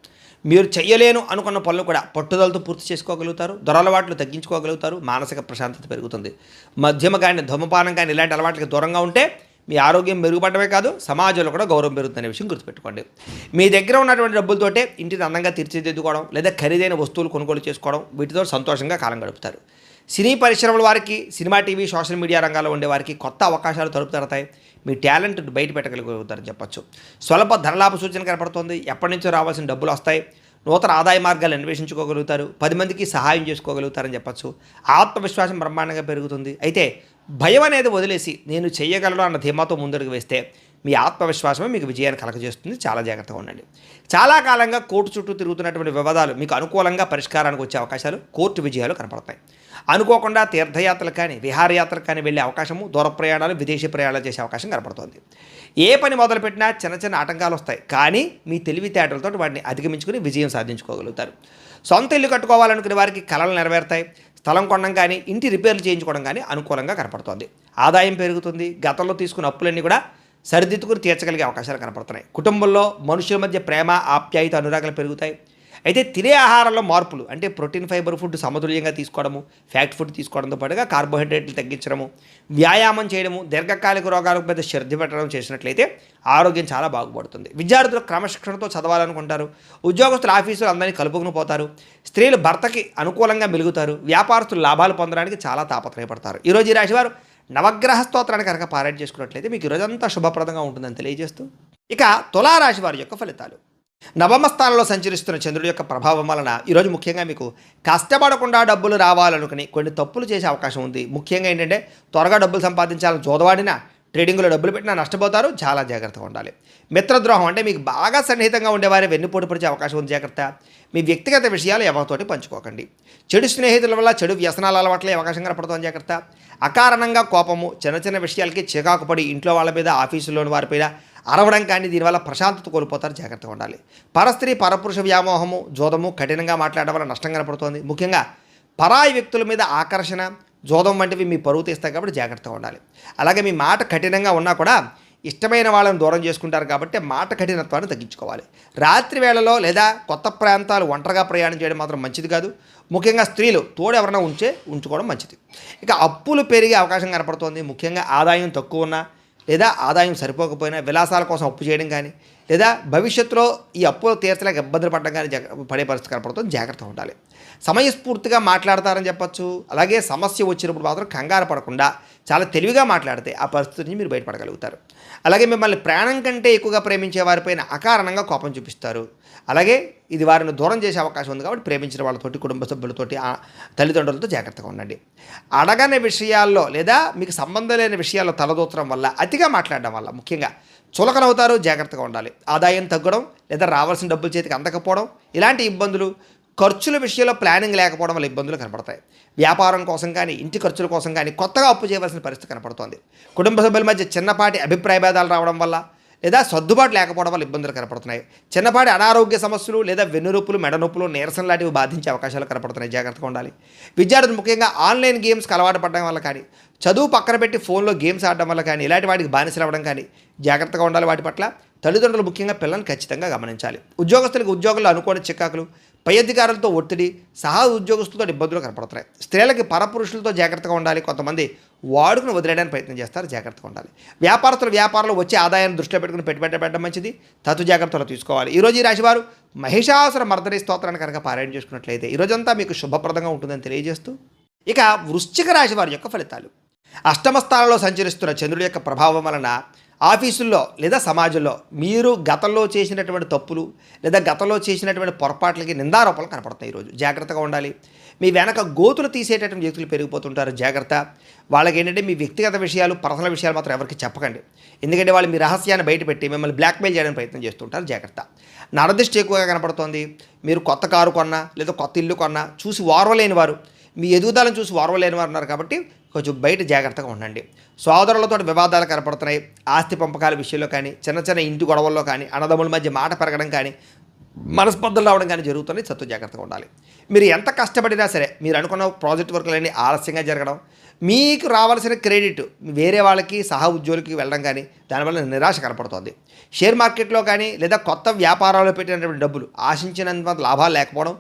మీరు చెయ్యలేను అనుకున్న పనులు కూడా పట్టుదలతో పూర్తి చేసుకోగలుగుతారు. దురలవాట్లు తగ్గించుకోగలుగుతారు. మానసిక ప్రశాంతత పెరుగుతుంది. మద్యమ కానీ, ధూమపానం కానీ ఇలాంటి అలవాట్లకి దూరంగా ఉంటే మీ ఆరోగ్యం మెరుగుపడమే కాదు, సమాజంలో కూడా గౌరవం పెరుగుతుందనే విషయం గుర్తుపెట్టుకోండి. మీ దగ్గర ఉన్నటువంటి డబ్బులతోటే ఇంటిని అందంగా తీర్చిదిద్దుకోవడం లేదా ఖరీదైన వస్తువులు కొనుగోలు చేసుకోవడం, వీటితో సంతోషంగా కాలం గడుపుతారు. సినీ పరిశ్రమల వారికి, సినిమా, టీవీ, సోషల్ మీడియా రంగాల్లో ఉండే వారికి కొత్త అవకాశాలు తలుపు తెరతాయి. మీ టాలెంట్ బయట పెట్టగలుగుతారని చెప్పచ్చు. స్వల్ప ధనలాభ సూచన కనపడుతుంది. ఎప్పటి నుంచో రావాల్సిన డబ్బులు వస్తాయి. నూతన ఆదాయ మార్గాలు అన్వేషించుకోగలుగుతారు. 10 మందికి సహాయం చేసుకోగలుగుతారని చెప్పచ్చు. ఆత్మవిశ్వాసం బ్రహ్మాండంగా పెరుగుతుంది. అయితే భయం అనేది వదిలేసి నేను చేయగలను అన్న ధీమాతో ముందడుగు వేస్తే మీ ఆత్మవిశ్వాసమే మీకు విజయాన్ని కలగజేస్తుంది. చాలా జాగ్రత్తగా ఉండండి. చాలా కాలంగా కోర్టు చుట్టూ తిరుగుతున్నటువంటి వివాదాలు మీకు అనుకూలంగా పరిష్కారానికి వచ్చే అవకాశాలు, కోర్టు విజయాలు కనపడతాయి. అనుకోకుండా తీర్థయాత్రలు కానీ, విహారయాత్రలు కానీ వెళ్ళే అవకాశము, దూర ప్రయాణాలు, విదేశీ ప్రయాణాలు చేసే అవకాశం కనపడుతుంది. ఏ పని మొదలుపెట్టినా చిన్న చిన్న ఆటంకాలు వస్తాయి. కానీ మీ తెలివితేటలతో వాటిని అధిగమించుకుని విజయం సాధించుకోగలుగుతారు. సొంత ఇల్లు కట్టుకోవాలనుకునే వారికి కలలు నెరవేరుతాయి. స్థలం కొనడం కానీ, ఇంటి రిపేర్లు చేయించుకోవడం కానీ అనుకూలంగా కనపడుతుంది. ఆదాయం పెరుగుతుంది. గతంలో తీసుకున్న అప్పులన్నీ కూడా సరిదిద్దుకుని తీర్చగలిగే అవకాశాలు కనపడుతున్నాయి. కుటుంబంలో మనుషుల మధ్య ప్రేమ, ఆప్యాయత, అనురాగాలు పెరుగుతాయి. అయితే తినే ఆహారంలో మార్పులు, అంటే ప్రోటీన్, ఫైబర్ ఫుడ్ సమతుల్యంగా తీసుకోవడము, ఫ్యాక్ట్ ఫుడ్ తీసుకోవడంతో పాటుగా కార్బోహైడ్రేట్లు తగ్గించడము, వ్యాయామం చేయడము, దీర్ఘకాలిక రోగాలకు పెద్ద శ్రద్ధ పెట్టడం చేసినట్లయితే ఆరోగ్యం చాలా బాగుపడుతుంది. విద్యార్థులు క్రమశిక్షణతో చదవాలనుకుంటారు. ఉద్యోగస్తులు ఆఫీసులు అందరినీ కలుపుకుని పోతారు. స్త్రీలు భర్తకి అనుకూలంగా మెలుగుతారు. వ్యాపారస్తులు లాభాలు పొందడానికి చాలా తాపత్రయపడతారు. ఈరోజు ఈ రాశివారు నవగ్రహ స్తోత్రాన్ని కనుక పారాయణ చేసుకున్నట్లయితే మీకు ఈరోజంతా శుభప్రదంగా ఉంటుందని తెలియజేస్తూ, ఇక తులారాశి వారి యొక్క ఫలితాలు. నవమ స్థానంలో సంచరిస్తున్న చంద్రుడి యొక్క ప్రభావం వలన ఈరోజు ముఖ్యంగా మీకు కష్టపడకుండా డబ్బులు రావాలనుకుని కొన్ని తప్పులు చేసే అవకాశం ఉంది. ముఖ్యంగా ఏంటంటే త్వరగా డబ్బులు సంపాదించాలని జోదవాడినా, ట్రేడింగ్లో డబ్బులు పెట్టినా నష్టపోతారు. చాలా జాగ్రత్తగా ఉండాలి. మిత్రద్రోహం, అంటే మీకు బాగా సన్నిహితంగా ఉండేవారే వెన్నుపోటు పడిచే అవకాశం ఉంది. జాగ్రత్త. మీ వ్యక్తిగత విషయాలు ఎవరితోటి పంచుకోకండి. చెడు స్నేహితుల వల్ల చెడు వ్యసనాల అలవాట్లే అవకాశం కనపడుతుంది. జాగ్రత్త. అకారణంగా కోపము, చిన్న చిన్న విషయాలకి చికాకు పడి ఇంట్లో వాళ్ళ మీద, ఆఫీసులోని వారిపైన అరవడం కానీ దీనివల్ల ప్రశాంతత కోల్పోతారు, జాగ్రత్తగా ఉండాలి. పరస్త్రీ పరపురుష వ్యామోహము, జోదము, కఠినంగా మాట్లాడడం వల్ల నష్టం కనపడుతోంది. ముఖ్యంగా పరాయి వ్యక్తుల మీద ఆకర్షణ, జోదం వంటివి మీ పరువు తీస్తాయి కాబట్టి జాగ్రత్తగా ఉండాలి. అలాగే మీ మాట కఠినంగా ఉన్నా కూడా ఇష్టమైన వాళ్ళని దూరం చేసుకుంటారు కాబట్టి మాట కఠినత్వాన్ని తగ్గించుకోవాలి. రాత్రి వేళలో లేదా కొత్త ప్రాంతాలు ఒంటరిగా ప్రయాణం చేయడం మాత్రం మంచిది కాదు. ముఖ్యంగా స్త్రీలు తోడు ఎవరైనా ఉంచుకోవడం మంచిది. ఇక అప్పులు పెరిగే అవకాశం కనపడుతోంది. ముఖ్యంగా ఆదాయం తక్కువ ఉన్నా లేదా ఆదాయం సరిపోకపోయినా విలాసాల కోసం అప్పు చేయడం కానీ లేదా భవిష్యత్తులో ఈ అప్పులు తీర్చలేక ఇబ్బందులు పడడం కానీ పడే పరిస్థితి కనపడుతుంది, జాగ్రత్తగా ఉండాలి. సమయస్ఫూర్తిగా మాట్లాడతారని చెప్పచ్చు. అలాగే సమస్య వచ్చినప్పుడు మాత్రం కంగారు పడకుండా చాలా తెలివిగా మాట్లాడితే ఆ పరిస్థితి నుంచి మీరు బయటపడగలుగుతారు. అలాగే మిమ్మల్ని ప్రాణం కంటే ఎక్కువగా ప్రేమించే వారిపైన అకారణంగా కోపం చూపిస్తారు. అలాగే ఇది వారిని దూరం చేసే అవకాశం ఉంది కాబట్టి ప్రేమించిన వాళ్ళతోటి, కుటుంబ సభ్యులతోటి, తల్లిదండ్రులతో జాగ్రత్తగా ఉండండి. అడగని విషయాల్లో లేదా మీకు సంబంధం లేని విషయాల్లో తలదూచడం వల్ల, అతిగా మాట్లాడడం వల్ల ముఖ్యంగా చులకనవుతారు, జాగ్రత్తగా ఉండాలి. ఆదాయం తగ్గడం లేదా రావాల్సిన డబ్బులు చేతికి అందకపోవడం, ఇలాంటి ఇబ్బందులు, ఖర్చుల విషయంలో ప్లానింగ్ లేకపోవడం వల్ల ఇబ్బందులు కనపడతాయి. వ్యాపారం కోసం కానీ ఇంటి ఖర్చుల కోసం కానీ కొత్తగా అప్పు చేయవలసిన పరిస్థితి కనపడుతోంది. కుటుంబ సభ్యుల మధ్య చిన్నపాటి అభిప్రాయ భేదాలు రావడం వల్ల లేదా సర్దుబాటు లేకపోవడం వల్ల ఇబ్బందులు కనపడుతున్నాయి. చిన్నపాటి అనారోగ్య సమస్యలు లేదా వెన్నునొప్పులు, మెడనొప్పులు, నీరసం లాంటివి బాధించే అవకాశాలు కనపడుతున్నాయి, జాగ్రత్తగా ఉండాలి. విద్యార్థులు ముఖ్యంగా ఆన్లైన్ గేమ్స్కి అలవాటు పడడం వల్ల కానీ, చదువు పక్కన పెట్టి ఫోన్లో గేమ్స్ ఆడడం వల్ల కానీ, ఇలాంటి వాటికి బానిసలు అవ్వడం కానీ జాగ్రత్తగా ఉండాలి. వాటి పట్ల తల్లిదండ్రులు ముఖ్యంగా పిల్లల్ని ఖచ్చితంగా గమనించాలి. ఉద్యోగస్తులకు ఉద్యోగంలో అనుకోని చికాకులు, పై అధికారులతో ఒత్తిడి, సహా ఉద్యోగస్తులతో ఇబ్బందులు కనపడుతున్నాయి. స్త్రీలకి పరపురుషులతో జాగ్రత్తగా ఉండాలి. కొంతమంది వాడుకుని వదిలేయడానికి ప్రయత్నం చేస్తారు, జాగ్రత్తగా ఉండాలి. వ్యాపారంలో వచ్చే ఆదాయాన్ని దృష్టిలో పెట్టుకుని పెట్టుబడి పెట్టడం మంచిది, తత్తు జాగ్రత్తలు తీసుకోవాలి. ఈరోజు ఈ రాశివారు మహిషాసుర మర్దని స్తోత్రాన్ని కనుక పారాయణ చేసుకున్నట్లయితే ఈరోజంతా మీకు శుభప్రదంగా ఉంటుందని తెలియజేస్తూ, ఇక వృశ్చిక రాశి వారి యొక్క ఫలితాలు. అష్టమ స్థానంలో సంచరిస్తున్న చంద్రుడి యొక్క ప్రభావం వలన ఆఫీసుల్లో లేదా సమాజంలో మీరు గతంలో చేసినటువంటి తప్పులు లేదా గతంలో చేసినటువంటి పొరపాట్లకి నిందారోపణలు కనపడతాయి. ఈరోజు జాగ్రత్తగా ఉండాలి. మీ వెనక గోతులు తీసేటటువంటి వ్యక్తులు పెరిగిపోతుంటారు, జాగ్రత్త. వాళ్ళకి ఏంటంటే మీ వ్యక్తిగత విషయాలు, పర్సనల్ విషయాలు మాత్రం ఎవరికి చెప్పకండి. ఎందుకంటే వాళ్ళు మీ రహస్యాన్ని బయటపెట్టి మిమ్మల్ని బ్లాక్మెయిల్ చేయడానికి ప్రయత్నం చేస్తుంటారు, జాగ్రత్త. నరదిష్టి ఎక్కువగా కనపడుతోంది. మీరు కొత్త కారు కొన్నా లేదా కొత్త ఇల్లు కొన్నా చూసి ఓర్వలేని వారు, మీ ఎదుగుదలను చూసి ఓర్వలేని వారు ఉన్నారు కాబట్టి కొంచెం బయట జాగ్రత్తగా ఉండండి. సోదరులతో వివాదాలు కనపడుతున్నాయి. ఆస్తి పంపకాల విషయంలో కానీ, చిన్న చిన్న ఇంటి గొడవల్లో కానీ, అన్నదమ్ముల మధ్య మాట పెరగడం కానీ, మనస్పర్ధలు రావడం కానీ జరుగుతుంది, సత్తు జాగ్రత్తగా ఉండాలి. మీరు ఎంత కష్టపడినా సరే మీరు అనుకున్న ప్రాజెక్ట్ వర్కులన్నీ ఆలస్యంగా జరగడం, మీకు రావాల్సిన క్రెడిట్ వేరే వాళ్ళకి, సహా ఉద్యోగులకి వెళ్ళడం కానీ దానివల్ల నిరాశ కనపడుతుంది. షేర్ మార్కెట్లో కానీ లేదా కొత్త వ్యాపారాల్లో పెట్టినటువంటి డబ్బులు ఆశించినంత లాభాలు లేకపోవడం,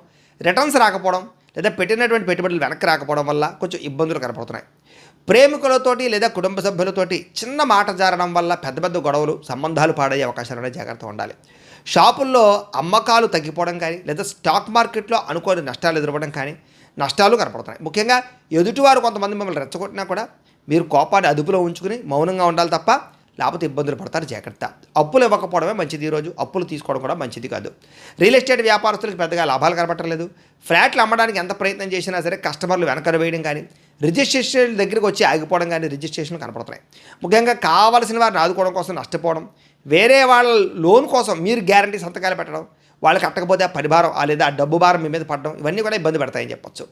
రిటర్న్స్ రాకపోవడం లేదా పెట్టినటువంటి పెట్టుబడులు వెనక్కి రాకపోవడం వల్ల కొంచెం ఇబ్బందులు కనపడుతున్నాయి. ప్రేమికులతోటి లేదా కుటుంబ సభ్యులతోటి చిన్న మాట జారడం వల్ల పెద్ద పెద్ద గొడవలు, సంబంధాలు పాడయ్యే అవకాశాలు జాగ్రత్తగా ఉండాలి. షాపుల్లో అమ్మకాలు తగ్గిపోవడం కానీ లేదా స్టాక్ మార్కెట్లో అనుకోని నష్టాలు ఎదురవ్వడం కానీ నష్టాలు కనపడుతున్నాయి. ముఖ్యంగా ఎదుటివారు కొంతమంది మిమ్మల్ని రెచ్చగొట్టినా కూడా మీరు కోపాన్ని అదుపులో ఉంచుకుని మౌనంగా ఉండాలి తప్ప లేకపోతే ఇబ్బందులు పడతారు, జాగ్రత్త. అప్పులు ఇవ్వకపోవడమే మంచిది. ఈరోజు అప్పులు తీసుకోవడం కూడా మంచిది కాదు. రియల్ ఎస్టేట్ వ్యాపారస్తులకు పెద్దగా లాభాలు కనపడలేదు. ఫ్లాట్లు అమ్మడానికి ఎంత ప్రయత్నం చేసినా సరే కస్టమర్లు వెనకర వేయడం కానీ, రిజిస్ట్రేషన్ దగ్గరికి వచ్చి ఆగిపోవడం కానీ రిజిస్ట్రేషన్లు కనపడుతున్నాయి. ముఖ్యంగా కావాల్సిన వారిని ఆదుకోవడం కోసం నష్టపోవడం, వేరే వాళ్ళ లోన్ కోసం మీరు గ్యారంటీ సంతకాలు పెట్టడం, వాళ్ళు కట్టకపోతే ఆ పరిభారం లేదా ఆ డబ్బు భారం మీ మీద పడడం, ఇవన్నీ కూడా ఇబ్బంది పెడతాయని చెప్పొచ్చు.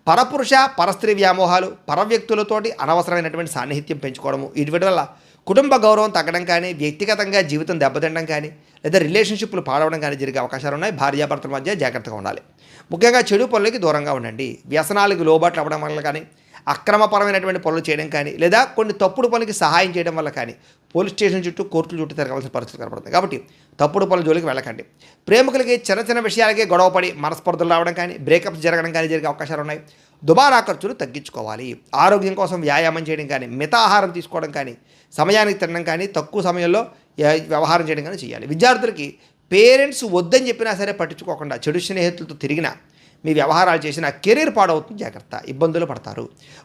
పరపురుష పరస్త్రీ వ్యామోహాలు, పరవ్యక్తులతోటి అనవసరమైనటువంటి సాన్నిహిత్యం పెంచుకోవడము, వీటి వల్ల కుటుంబ గౌరవం తగ్గడం కానీ, వ్యక్తిగతంగా జీవితం దెబ్బతినడం కానీ లేదా రిలేషన్షిప్లు పాడవడం కానీ జరిగే అవకాశాలు ఉన్నాయి. భార్యాభర్తల మధ్య జాగ్రత్తగా ఉండాలి. ముఖ్యంగా చెడు పనులకి దూరంగా ఉండండి. వ్యసనాలకు లోబాట్లు అవ్వడం వల్ల కానీ, అక్రమపరమైనటువంటి పనులు చేయడం కానీ లేదా కొన్ని తప్పుడు పనులకి సహాయం చేయడం వల్ల కానీ పోలీస్ స్టేషన్ చుట్టూ, కోర్టుల చుట్టూ తిరగవలసిన పరిస్థితి కనపడుతుంది. కాబట్టి తప్పుడు పనుల జోలికి వెళ్ళకండి. ప్రేమికులకి చిన్న చిన్న విషయాలకే గొడవపడి మనస్పర్ధలు రావడం కానీ, బ్రేకప్స్ జరగడం కానీ జరిగే అవకాశాలు ఉన్నాయి. దుబారా ఖర్చులు తగ్గించుకోవాలి. ఆరోగ్యం కోసం వ్యాయామం చేయడం కానీ, మితాహారం తీసుకోవడం కానీ, సమయానికి తినడం కానీ, తక్కువ సమయంలో వ్యవహారం చేయడం కానీ చేయాలి. విద్యార్థులకి పేరెంట్స్ వద్దని చెప్పినా సరే పట్టించుకోకుండా చెడు స్నేహితులతో తిరిగినా, మీ వ్యవహారాలు చేసిన కెరీర్ పాడవుతుంది, జాగ్రత్త. ఇబ్బందులు పడతారు.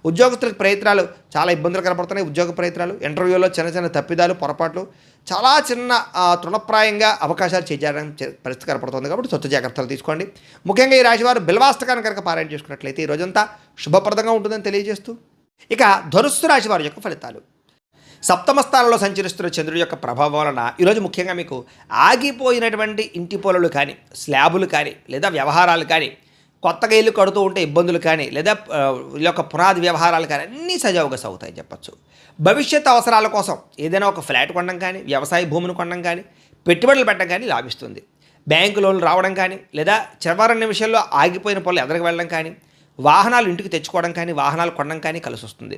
ఉద్యోగస్తులకు ప్రయత్నాలు చాలా ఇబ్బందులు కనపడుతున్నాయి. ఉద్యోగ ప్రయత్నాలు, ఇంటర్వ్యూలో చిన్న చిన్న తప్పిదాలు, పొరపాట్లు, చాలా చిన్న తృణప్రాయంగా అవకాశాలు చేయాలని పరిస్థితి కనపడుతుంది. కాబట్టి సొంత జాగ్రత్తలు తీసుకోండి. ముఖ్యంగా ఈ రాశివారు బిల్వాష్టకాన్ని కనుక పారాయణ చేసుకున్నట్లయితే ఈ రోజంతా శుభప్రదంగా ఉంటుందని తెలియజేస్తూ, ఇక ధనుస్సు రాశి వారి యొక్క ఫలితాలు. సప్తమ స్థానంలో సంచరిస్తున్న చంద్రుడి యొక్క ప్రభావం వలన ఈరోజు ముఖ్యంగా మీకు ఆగిపోయినటువంటి ఇంటి పొలలు కానీ, స్లాబులు కానీ లేదా వ్యవహారాలు కానీ కొత్తగా ఇల్లు కడుతూ ఉంటే ఇబ్బందులు కానీ లేదా వీళ్ళ యొక్క పునాది వ్యవహారాలు కానీ అన్నీ సజావుగా సాగుతాయి చెప్పచ్చు. భవిష్యత్ అవసరాల కోసం ఏదైనా ఒక ఫ్లాట్ కొనడం కానీ, వ్యవసాయ భూమిని కొనడం కానీ, పెట్టుబడులు పెట్టడం కానీ లాభిస్తుంది. బ్యాంకు లోన్లు రావడం కానీ, లేదా చివరి నిమిషంలో ఆగిపోయిన పనులు ఎదరికి వెళ్ళడం కానీ, వాహనాలు ఇంటికి తెచ్చుకోవడం కానీ, వాహనాలు కొనడం కానీ కలిసి వస్తుంది.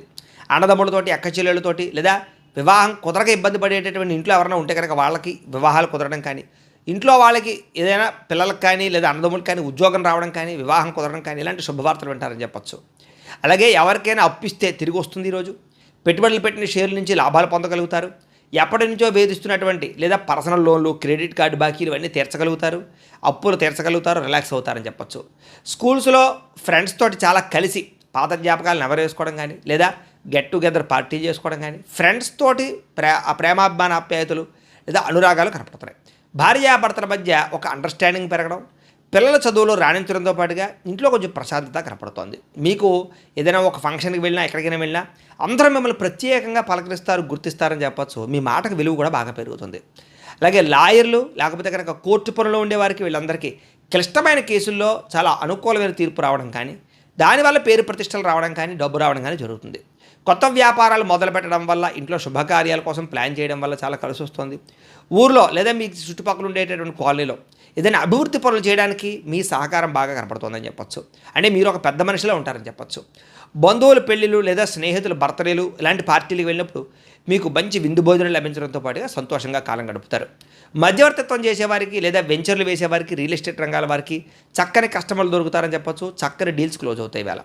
అన్నదమ్ములతోటి, అక్క చెల్లెళ్ళతోటి, లేదా వివాహం కుదరక ఇబ్బంది పడేటటువంటి ఇంట్లో ఎవరైనా ఉంటే కనుక వాళ్ళకి వివాహాలు కుదరడం కానీ, ఇంట్లో వాళ్ళకి ఏదైనా పిల్లలకు కానీ లేదా అన్నదమ్ములకు కానీ ఉద్యోగం రావడం కానీ, వివాహం కుదరడం కానీ ఇలాంటి శుభవార్తలు వింటారని చెప్పచ్చు. అలాగే ఎవరికైనా అప్పిస్తే తిరిగి వస్తుంది. ఈరోజు పెట్టుబడులు పెట్టిన షేర్ల నుంచి లాభాలు పొందగలుగుతారు. ఎప్పటి నుంచో వేధిస్తున్నటువంటి లేదా పర్సనల్ లోన్లు, క్రెడిట్ కార్డు బాకీలు ఇవన్నీ తీర్చగలుగుతారు. అప్పులు తీర్చగలుగుతారు, రిలాక్స్ అవుతారని చెప్పచ్చు. స్కూల్స్లో ఫ్రెండ్స్ తోటి చాలా కలిసి పాత జ్ఞాపకాలను ఎవరేసుకోవడం కానీ, లేదా గెట్ టుగెదర్ పార్టీ చేసుకోవడం కానీ, ఫ్రెండ్స్ తోటి ప్రేమాభిమాన ఆప్యాయతలు లేదా అనురాగాలు కనపడుతున్నాయి. భార్యాభర్తల మధ్య ఒక అండర్స్టాండింగ్ పెరగడం, పిల్లల చదువులో రాణించడంతో పాటుగా ఇంట్లో కొంచెం ప్రశాంతత కనపడుతోంది. మీకు ఏదైనా ఒక ఫంక్షన్కి వెళ్ళినా, ఎక్కడికైనా వెళ్ళినా అందరూ మిమ్మల్ని ప్రత్యేకంగా పలకరిస్తారు, గుర్తిస్తారని చెప్పచ్చు. మీ మాటకు విలువ కూడా బాగా పెరుగుతుంది. అలాగే లాయర్లు లేకపోతే కనుక కోర్టు పనులు ఉండేవారికి వీళ్ళందరికీ క్లిష్టమైన కేసుల్లో చాలా అనుకూలమైన తీర్పు రావడం కానీ, దానివల్ల పేరు ప్రతిష్టలు రావడం కానీ, డబ్బు రావడం కానీ జరుగుతుంది. కొత్త వ్యాపారాలు మొదలు పెట్టడం వల్ల, ఇంట్లో శుభకార్యాల కోసం ప్లాన్ చేయడం వల్ల చాలా కలిసి వస్తుంది. ఊర్లో లేదా మీ చుట్టుపక్కల ఉండేటటువంటి కాలనీలో ఏదైనా అభివృద్ధి పనులు చేయడానికి మీ సహకారం బాగా కనపడుతుందని చెప్పచ్చు. అంటే మీరు ఒక పెద్ద మనిషిలో ఉంటారని చెప్పచ్చు. బంధువుల పెళ్ళిళ్ళు లేదా స్నేహితుల బర్త్డేలు ఇలాంటి పార్టీలకు వెళ్ళినప్పుడు మీకు మంచి విందు భోజనం లభించడంతో పాటుగా సంతోషంగా కాలం గడుపుతారు. మధ్యవర్తిత్వం చేసేవారికి లేదా వెంచర్లు వేసేవారికి, రియల్ ఎస్టేట్ రంగాల వారికి చక్కని కస్టమర్లు దొరుకుతారని చెప్పచ్చు. చక్కని డీల్స్ క్లోజ్ అవుతాయి. వేళ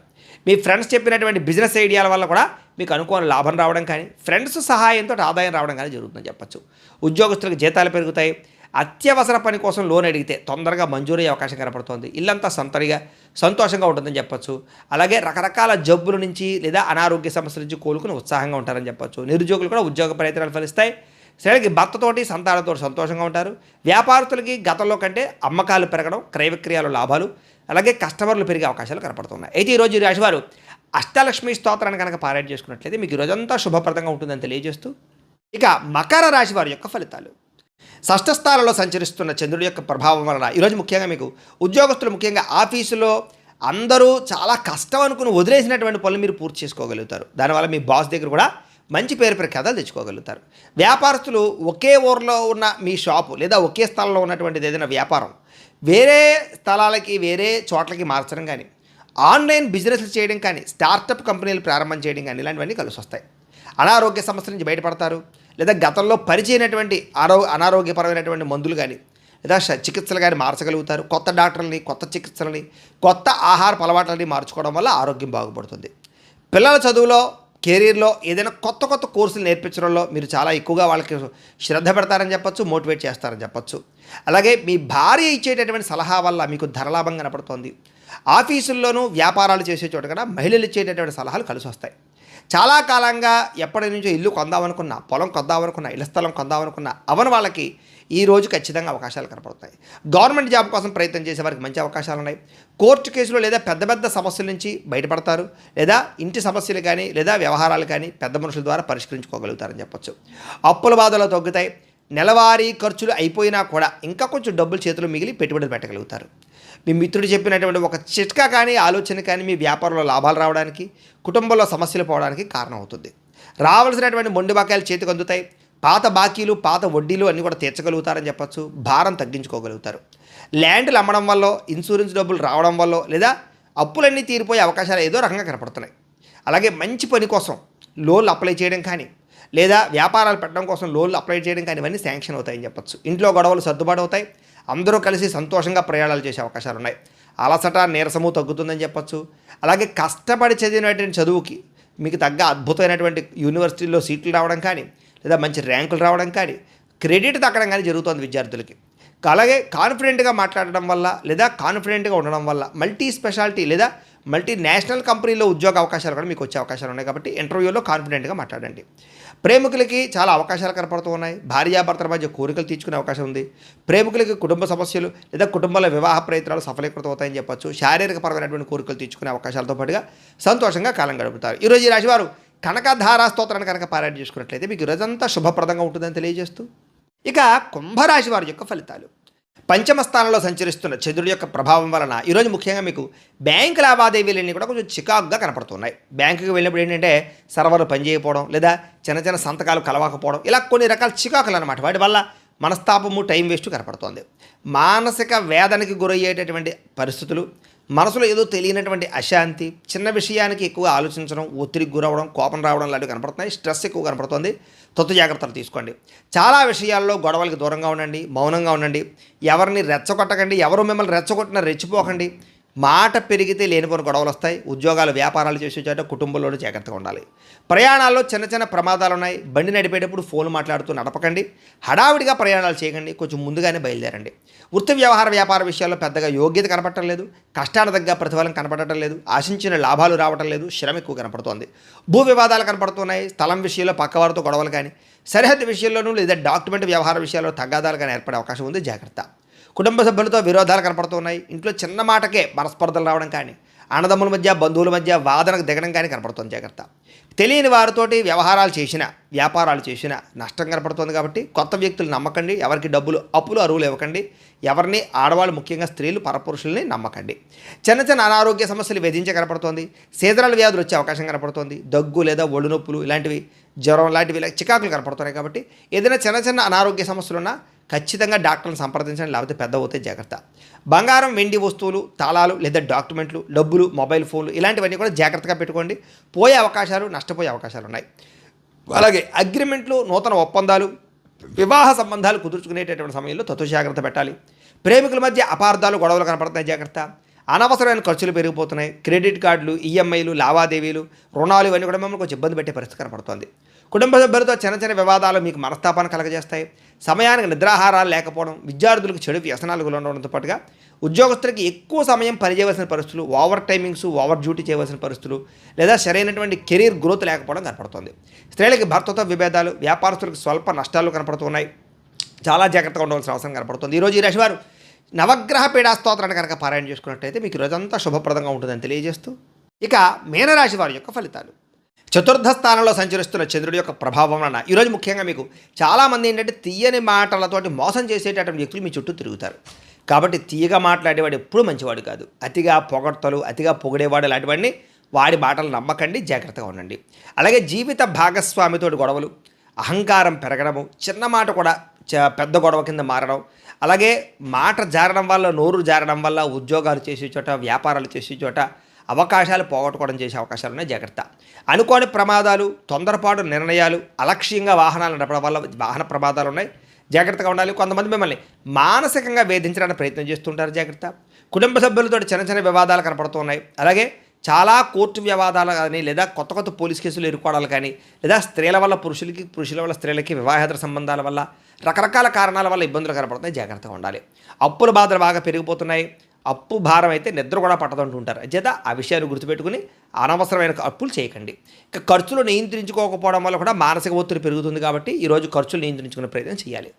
మీ ఫ్రెండ్స్ చెప్పినటువంటి బిజినెస్ ఐడియాల వల్ల కూడా మీకు అనుకోని లాభం రావడం కానీ, ఫ్రెండ్స్ సహాయంతో ఆదాయం రావడం కానీ జరుగుతుందని చెప్పచ్చు. ఉద్యోగస్తులకు జీతాలు పెరుగుతాయి. అత్యవసర పని కోసం లోన్ అడిగితే తొందరగా మంజూరయ్యే అవకాశం కనపడుతోంది. ఇల్లంతా సంతడిగా సంతోషంగా ఉంటుందని చెప్పచ్చు. అలాగే రకరకాల జబ్బుల నుంచి లేదా అనారోగ్య సమస్యల నుంచి కోలుకుని ఉత్సాహంగా ఉంటారని చెప్పచ్చు. నిరుద్యోగులు కూడా ఉద్యోగ ప్రయత్నాలు ఫలిస్తాయి. స్త్రీలకి భర్తతోటి, సంతానంతో సంతోషంగా ఉంటారు. వ్యాపారస్తులకి గతంలో కంటే అమ్మకాలు పెరగడం, క్రయ విక్రయాలు లాభాలు, అలాగే కస్టమర్లు పెరిగే అవకాశాలు కనపడుతున్నాయి. అయితే ఈరోజు ఈ రాశివారు అష్టలక్ష్మి స్తోత్రాన్ని కనుక పారాయణ చేసుకున్నట్లయితే మీకు ఈరోజంతా శుభప్రదంగా ఉంటుందని తెలియజేస్తూ, ఇక మకర రాశి వారి యొక్క ఫలితాలు. షష్ఠ స్థానంలో సంచరిస్తున్న చంద్రుడి యొక్క ప్రభావం వలన ఈరోజు ముఖ్యంగా మీకు ఉద్యోగస్తులు, ముఖ్యంగా ఆఫీసులో అందరూ చాలా కష్టం అనుకుని వదిలేసినటువంటి పనులు మీరు పూర్తి చేసుకోగలుగుతారు. దానివల్ల మీ బాస్ దగ్గర కూడా మంచి పేరు ప్రఖ్యాతలు తెచ్చుకోగలుగుతారు. వ్యాపారస్తులు ఒకే ఊరిలో ఉన్న మీ షాపు లేదా ఒకే స్థలంలో ఉన్నటువంటిది ఏదైనా వ్యాపారం వేరే స్థలాలకి, వేరే చోట్లకి మార్చడం కానీ, ఆన్లైన్ బిజినెస్లు చేయడం కానీ, స్టార్టప్ కంపెనీలు ప్రారంభం చేయడం కానీ ఇలాంటివన్నీ కలిసి వస్తాయి. అనారోగ్య సమస్యల నుంచి బయటపడతారు. లేదా గతంలో పరిచయమైనటువంటి అనారోగ్యపరమైనటువంటి మందులు కానీ లేదా చికిత్సలు కానీ మార్చగలుగుతారు. కొత్త డాక్టర్లని, కొత్త చికిత్సలని, కొత్త ఆహారపు అలవాట్లని మార్చుకోవడం వల్ల ఆరోగ్యం బాగుపడుతుంది. పిల్లల చదువులో, కెరీర్లో ఏదైనా కొత్త కొత్త కోర్సులు నేర్పించడంలో మీరు చాలా ఎక్కువగా వాళ్ళకి శ్రద్ధ పెడతారని చెప్పచ్చు, మోటివేట్ చేస్తారని చెప్పచ్చు. అలాగే మీ భార్య ఇచ్చేటటువంటి సలహా వల్ల మీకు ధనలాభం కనపడుతోంది. ఆఫీసుల్లోనూ వ్యాపారాలు చేసే చోట కూడా మహిళలు ఇచ్చేటటువంటి సలహాలు కలిసి వస్తాయి. చాలా కాలంగా ఎప్పటి నుంచో ఇల్లు కొందామనుకున్నా, పొలం కొందామనుకున్నా, ఇళ్ల స్థలం కొందామనుకున్నా అవని వాళ్ళకి ఈ రోజు ఖచ్చితంగా అవకాశాలు కనపడతాయి. గవర్నమెంట్ జాబ్ కోసం ప్రయత్నం చేసే వారికి మంచి అవకాశాలు ఉన్నాయి. కోర్టు కేసులు లేదా పెద్ద పెద్ద సమస్యల నుంచి బయటపడతారు. లేదా ఇంటి సమస్యలు కానీ లేదా వ్యవహారాలు కానీ పెద్ద మనుషుల ద్వారా పరిష్కరించుకోగలుగుతారని చెప్పచ్చు. అప్పుల బాధలు తగ్గుతాయి. నెలవారీ ఖర్చులు అయిపోయినా కూడా ఇంకా కొంచెం డబ్బులు చేతులు మిగిలి పెట్టుబడులు పెట్టగలుగుతారు. మీ మిత్రుడు చెప్పినటువంటి ఒక చిట్కా కానీ, ఆలోచన కానీ మీ వ్యాపారంలో లాభాలు రావడానికి, కుటుంబంలో సమస్యలు పోవడానికి కారణం అవుతుంది. రావాల్సినటువంటి మొండి బకాయిలు చేతికి అందుతాయి. పాత బాకీలు, పాత వడ్డీలు అన్నీ కూడా తీర్చగలుగుతారని చెప్పచ్చు. భారం తగ్గించుకోగలుగుతారు. ల్యాండ్లు అమ్మడం వల్ల, ఇన్సూరెన్స్ డబ్బులు రావడం వల్ల లేదా అప్పులన్నీ తీరిపోయే అవకాశాలు ఏదో రకంగా కనపడుతున్నాయి. అలాగే మంచి పని కోసం లోన్లు అప్లై చేయడం కానీ లేదా వ్యాపారాలు పెట్టడం కోసం లోన్లు అప్లై చేయడం కానీ ఇవన్నీ శాంక్షన్ అవుతాయని చెప్పచ్చు. ఇంట్లో గొడవలు సర్దుబాటు అవుతాయి. అందరూ కలిసి సంతోషంగా ప్రయాణాలు చేసే అవకాశాలు ఉన్నాయి. అలసట, నీరసము తగ్గుతుందని చెప్పచ్చు. అలాగే కష్టపడి చదివినటువంటి చదువుకి మీకు తగ్గ అద్భుతమైనటువంటి యూనివర్సిటీల్లో సీట్లు రావడం కానీ లేదా మంచి ర్యాంకులు రావడం కానీ, క్రెడిట్ దక్కడం కానీ జరుగుతుంది విద్యార్థులకి. అలాగే కాన్ఫిడెంట్గా మాట్లాడడం వల్ల లేదా కాన్ఫిడెంట్గా ఉండడం వల్ల మల్టీ స్పెషాలిటీ లేదా మల్టీనేషనల్ కంపెనీలో ఉద్యోగ అవకాశాలు కూడా మీకు వచ్చే అవకాశాలు ఉన్నాయి. కాబట్టి ఇంటర్వ్యూలో కాన్ఫిడెంట్గా మాట్లాడండి. ప్రేమికులకి చాలా అవకాశాలు కనపడుతూ ఉన్నాయి. భార్యాభర్తల మధ్య కోరికలు తీర్చుకునే అవకాశం ఉంది. ప్రేమికులకి కుటుంబ సమస్యలు లేదా కుటుంబంలో వివాహ ప్రయత్నాలు సఫలీకృతం అవుతాయని చెప్పచ్చు. శారీరకపరమైనటువంటి కోరికలు తీర్చుకునే అవకాశాలతో పాటుగా సంతోషంగా కాలం గడుపుతారు. ఈరోజు ఈ రాశివారు కనకధారా స్తోత్రాన్ని కనుక పారాయణ చేసుకున్నట్లయితే మీకు ఈరోజంతా శుభప్రదంగా ఉంటుందని తెలియజేస్తూ, ఇక కుంభరాశి వారి యొక్క ఫలితాలు. పంచమ స్థానంలో సంచరిస్తున్న చంద్రుడి యొక్క ప్రభావం వలన ఈరోజు ముఖ్యంగా మీకు బ్యాంకు లావాదేవీలన్నీ కూడా కొంచెం చికాకుగా కనపడుతున్నాయి. బ్యాంకుకి వెళ్ళినప్పుడు ఏంటంటే సర్వర్లు పనిచేయకపోవడం, లేదా చిన్న చిన్న సంతకాలు కలవకపోవడం, ఇలా కొన్ని రకాల చికాకులు అనమాట. వాటి వల్ల మనస్తాపము, టైం వేస్ట్ కనపడుతోంది. మానసిక వేదనకి గురయ్యేటటువంటి పరిస్థితులు, మనసులో ఏదో తెలియనటువంటి అశాంతి, చిన్న విషయానికి ఎక్కువ ఆలోచించడం, ఒత్తిడికి గురవడం, కోపం రావడం లాంటివి కనపడుతున్నాయి. స్ట్రెస్ ఎక్కువ కనపడుతుంది. జాగ్రత్తలు తీసుకోండి. చాలా విషయాల్లో గొడవలకి దూరంగా ఉండండి, మౌనంగా ఉండండి. ఎవరిని రెచ్చగొట్టకండి. ఎవరు మిమ్మల్ని రెచ్చగొట్టినా రెచ్చిపోకండి. మాట పెరిగితే లేనిపోని గొడవలు వస్తాయి. ఉద్యోగాలు, వ్యాపారాలు చేసే చోట కుటుంబంలోనూ జాగ్రత్తగా ఉండాలి. ప్రయాణాల్లో చిన్న చిన్న ప్రమాదాలు ఉన్నాయి. బండి నడిపేటప్పుడు ఫోన్ మాట్లాడుతూ నడపకండి. హడావిడిగా ప్రయాణాలు చేయకండి. కొంచెం ముందుగానే బయలుదేరండి. వృత్తి వ్యవహార వ్యాపార విషయాల్లో పెద్దగా యోగ్యత కనపడటం లేదు. కష్టాల దగ్గర ప్రతిఫలం కనపడటం లేదు. ఆశించిన లాభాలు రావటం లేదు. శ్రమ ఎక్కువ కనపడుతోంది. భూ వివాదాలు కనపడుతున్నాయి. స్థలం విషయంలో పక్కవారితో గొడవలు కానీ, సరిహద్దు విషయంలోనూ లేదా డాక్యుమెంట్ వ్యవహార విషయాల్లో తగాదాలు కానీ ఏర్పడే అవకాశం ఉంది. జాగ్రత్త. కుటుంబ సభ్యులతో విరోధాలు కనపడుతున్నాయి. ఇంట్లో చిన్న మాటకే మనస్పర్ధలు రావడం కానీ, అన్నదమ్ముల మధ్య, బంధువుల మధ్య వాదనకు దిగడం కానీ కనపడుతుంది. జాగ్రత్త. తెలియని వారితోటి వ్యవహారాలు చేసినా, వ్యాపారాలు చేసినా నష్టం కనపడుతుంది. కాబట్టి కొత్త వ్యక్తులు నమ్మకండి. ఎవరికి డబ్బులు, అప్పులు, అరువులు ఇవ్వకండి. ఎవరిని, ఆడవాళ్ళు ముఖ్యంగా స్త్రీలు, పరపురుషుల్ని నమ్మకండి. చిన్న చిన్న అనారోగ్య సమస్యలు వేధించే కనపడుతోంది. సీజనల్ వ్యాధులు వచ్చే అవకాశం కనపడుతోంది. దగ్గు లేదా ఒళ్ళు నొప్పులు ఇలాంటివి, జ్వరం లాంటివి చికాకులు కనపడుతున్నాయి. కాబట్టి ఏదైనా చిన్న చిన్న అనారోగ్య సమస్యలు ఉన్నా ఖచ్చితంగా డాక్టర్ని సంప్రదించండి. లేకపోతే పెద్ద అవుతే జాగ్రత్త. బంగారం, వెండి వస్తువులు, తాళాలు లేదా డాక్యుమెంట్లు, డబ్బులు, మొబైల్ ఫోన్లు ఇలాంటివన్నీ కూడా జాగ్రత్తగా పెట్టుకోండి. పోయే అవకాశాలు, నష్టపోయే అవకాశాలు ఉన్నాయి. అలాగే అగ్రిమెంట్లు, నూతన ఒప్పందాలు, వివాహ సంబంధాలు కుదుర్చుకునేటటువంటి సమయంలో జాగ్రత్త పెట్టాలి. ప్రేమికుల మధ్య అపార్థాలు, గొడవలు కనపడుతున్నాయి. జాగ్రత్త. అనవసరమైన ఖర్చులు పెరిగిపోతున్నాయి. క్రెడిట్ కార్డులు, ఈఎంఐలు, లావాదేవీలు, రుణాలు ఇవన్నీ కూడా మిమ్మల్ని కొంచెం ఇబ్బంది పెట్టే పరిస్థితి కనపడుతుంది. కుటుంబ సభ్యులతో చిన్న చిన్న వివాదాలు మీకు మనస్తాపాన్ని కలగజేస్తాయి. సమయానికి నిద్రాహారాలు లేకపోవడం, విద్యార్థులకు చెడు వ్యసనాలు ఉండడంతో పాటుగా ఉద్యోగస్తులకి ఎక్కువ సమయం పనిచేయవలసిన పరిస్థితులు, ఓవర్ టైమింగ్స్, ఓవర్ డ్యూటీ చేయవలసిన పరిస్థితులు, లేదా సరైనటువంటి కెరీర్ గ్రోత్ లేకపోవడం కనపడుతుంది. స్త్రీలకి భర్తతో విభేదాలు, వ్యాపారస్తులకు స్వల్ప నష్టాలు కనపడుతున్నాయి. చాలా జాగ్రత్తగా ఉండవలసిన అవసరం కనపడుతుంది. ఈరోజు ఈ రాశివారు నవగ్రహ పీడా స్తోత్రాన్ని కనుక పారాయణ చేసుకున్నట్టయితే మీకు రోజంతా శుభప్రదంగా ఉంటుందని తెలియజేస్తూ, ఇక మీనరాశి వారి యొక్క ఫలితాలు. చతుర్థ స్థానంలో సంచరిస్తున్న చంద్రుడి యొక్క ప్రభావం వలన ఈరోజు ముఖ్యంగా మీకు చాలామంది ఏంటంటే తీయని మాటలతోటి మోసం చేసేటటువంటి వ్యక్తులు మీ చుట్టూ తిరుగుతారు. కాబట్టి తీయగా మాట్లాడేవాడు ఎప్పుడూ మంచివాడు కాదు. అతిగా పొగడ్తలు, అతిగా పొగిడేవాడు లాంటివన్నీ వాడి మాటలు నమ్మకండి. జాగ్రత్తగా ఉండండి. అలాగే జీవిత భాగస్వామితోటి గొడవలు, అహంకారం పెరగడము, చిన్న మాట కూడా పెద్ద గొడవ కింద మారడం, అలాగే మాట జారడం వల్ల, నోరు జారడం వల్ల ఉద్యోగాలు చేసే చోట, వ్యాపారాలు చేసే చోట అవకాశాలు పోగొట్టుకోవడం చేసే అవకాశాలు ఉన్నాయి. జాగ్రత్త. అనుకోని ప్రమాదాలు, తొందరపాటు నిర్ణయాలు, అలక్ష్యంగా వాహనాలు నడపడం వల్ల వాహన ప్రమాదాలు ఉన్నాయి. జాగ్రత్తగా ఉండాలి. కొంతమంది మిమ్మల్ని మానసికంగా వేధించడానికి ప్రయత్నం చేస్తుంటారు. జాగ్రత్త. కుటుంబ సభ్యులతో చిన్న చిన్న వివాదాలు కనపడుతున్నాయి. అలాగే చాలా కోర్టు వివాదాలు కానీ, లేదా కొత్త కొత్త పోలీస్ కేసులు ఎదుర్కోవడాలు కానీ, లేదా స్త్రీల వల్ల పురుషులకి, పురుషుల వల్ల స్త్రీలకి వివాహేతర సంబంధాల వల్ల, రకరకాల కారణాల వల్ల ఇబ్బందులు కనపడుతున్నాయి. జాగ్రత్తగా ఉండాలి. అప్పుల బాధలు బాగా పెరిగిపోతున్నాయి. అప్పు భారం అయితే నిద్ర కూడా పట్టదంటుంటారు. చేత ఆ విషయాన్ని గుర్తుపెట్టుకుని అనవసరమైన అప్పులు చేయకండి. ఇక ఖర్చులు నియంత్రించుకోకపోవడం వల్ల కూడా మానసిక ఒత్తిడి పెరుగుతుంది. కాబట్టి ఈరోజు ఖర్చులు నియంత్రించుకునే ప్రయత్నం చేయాలి.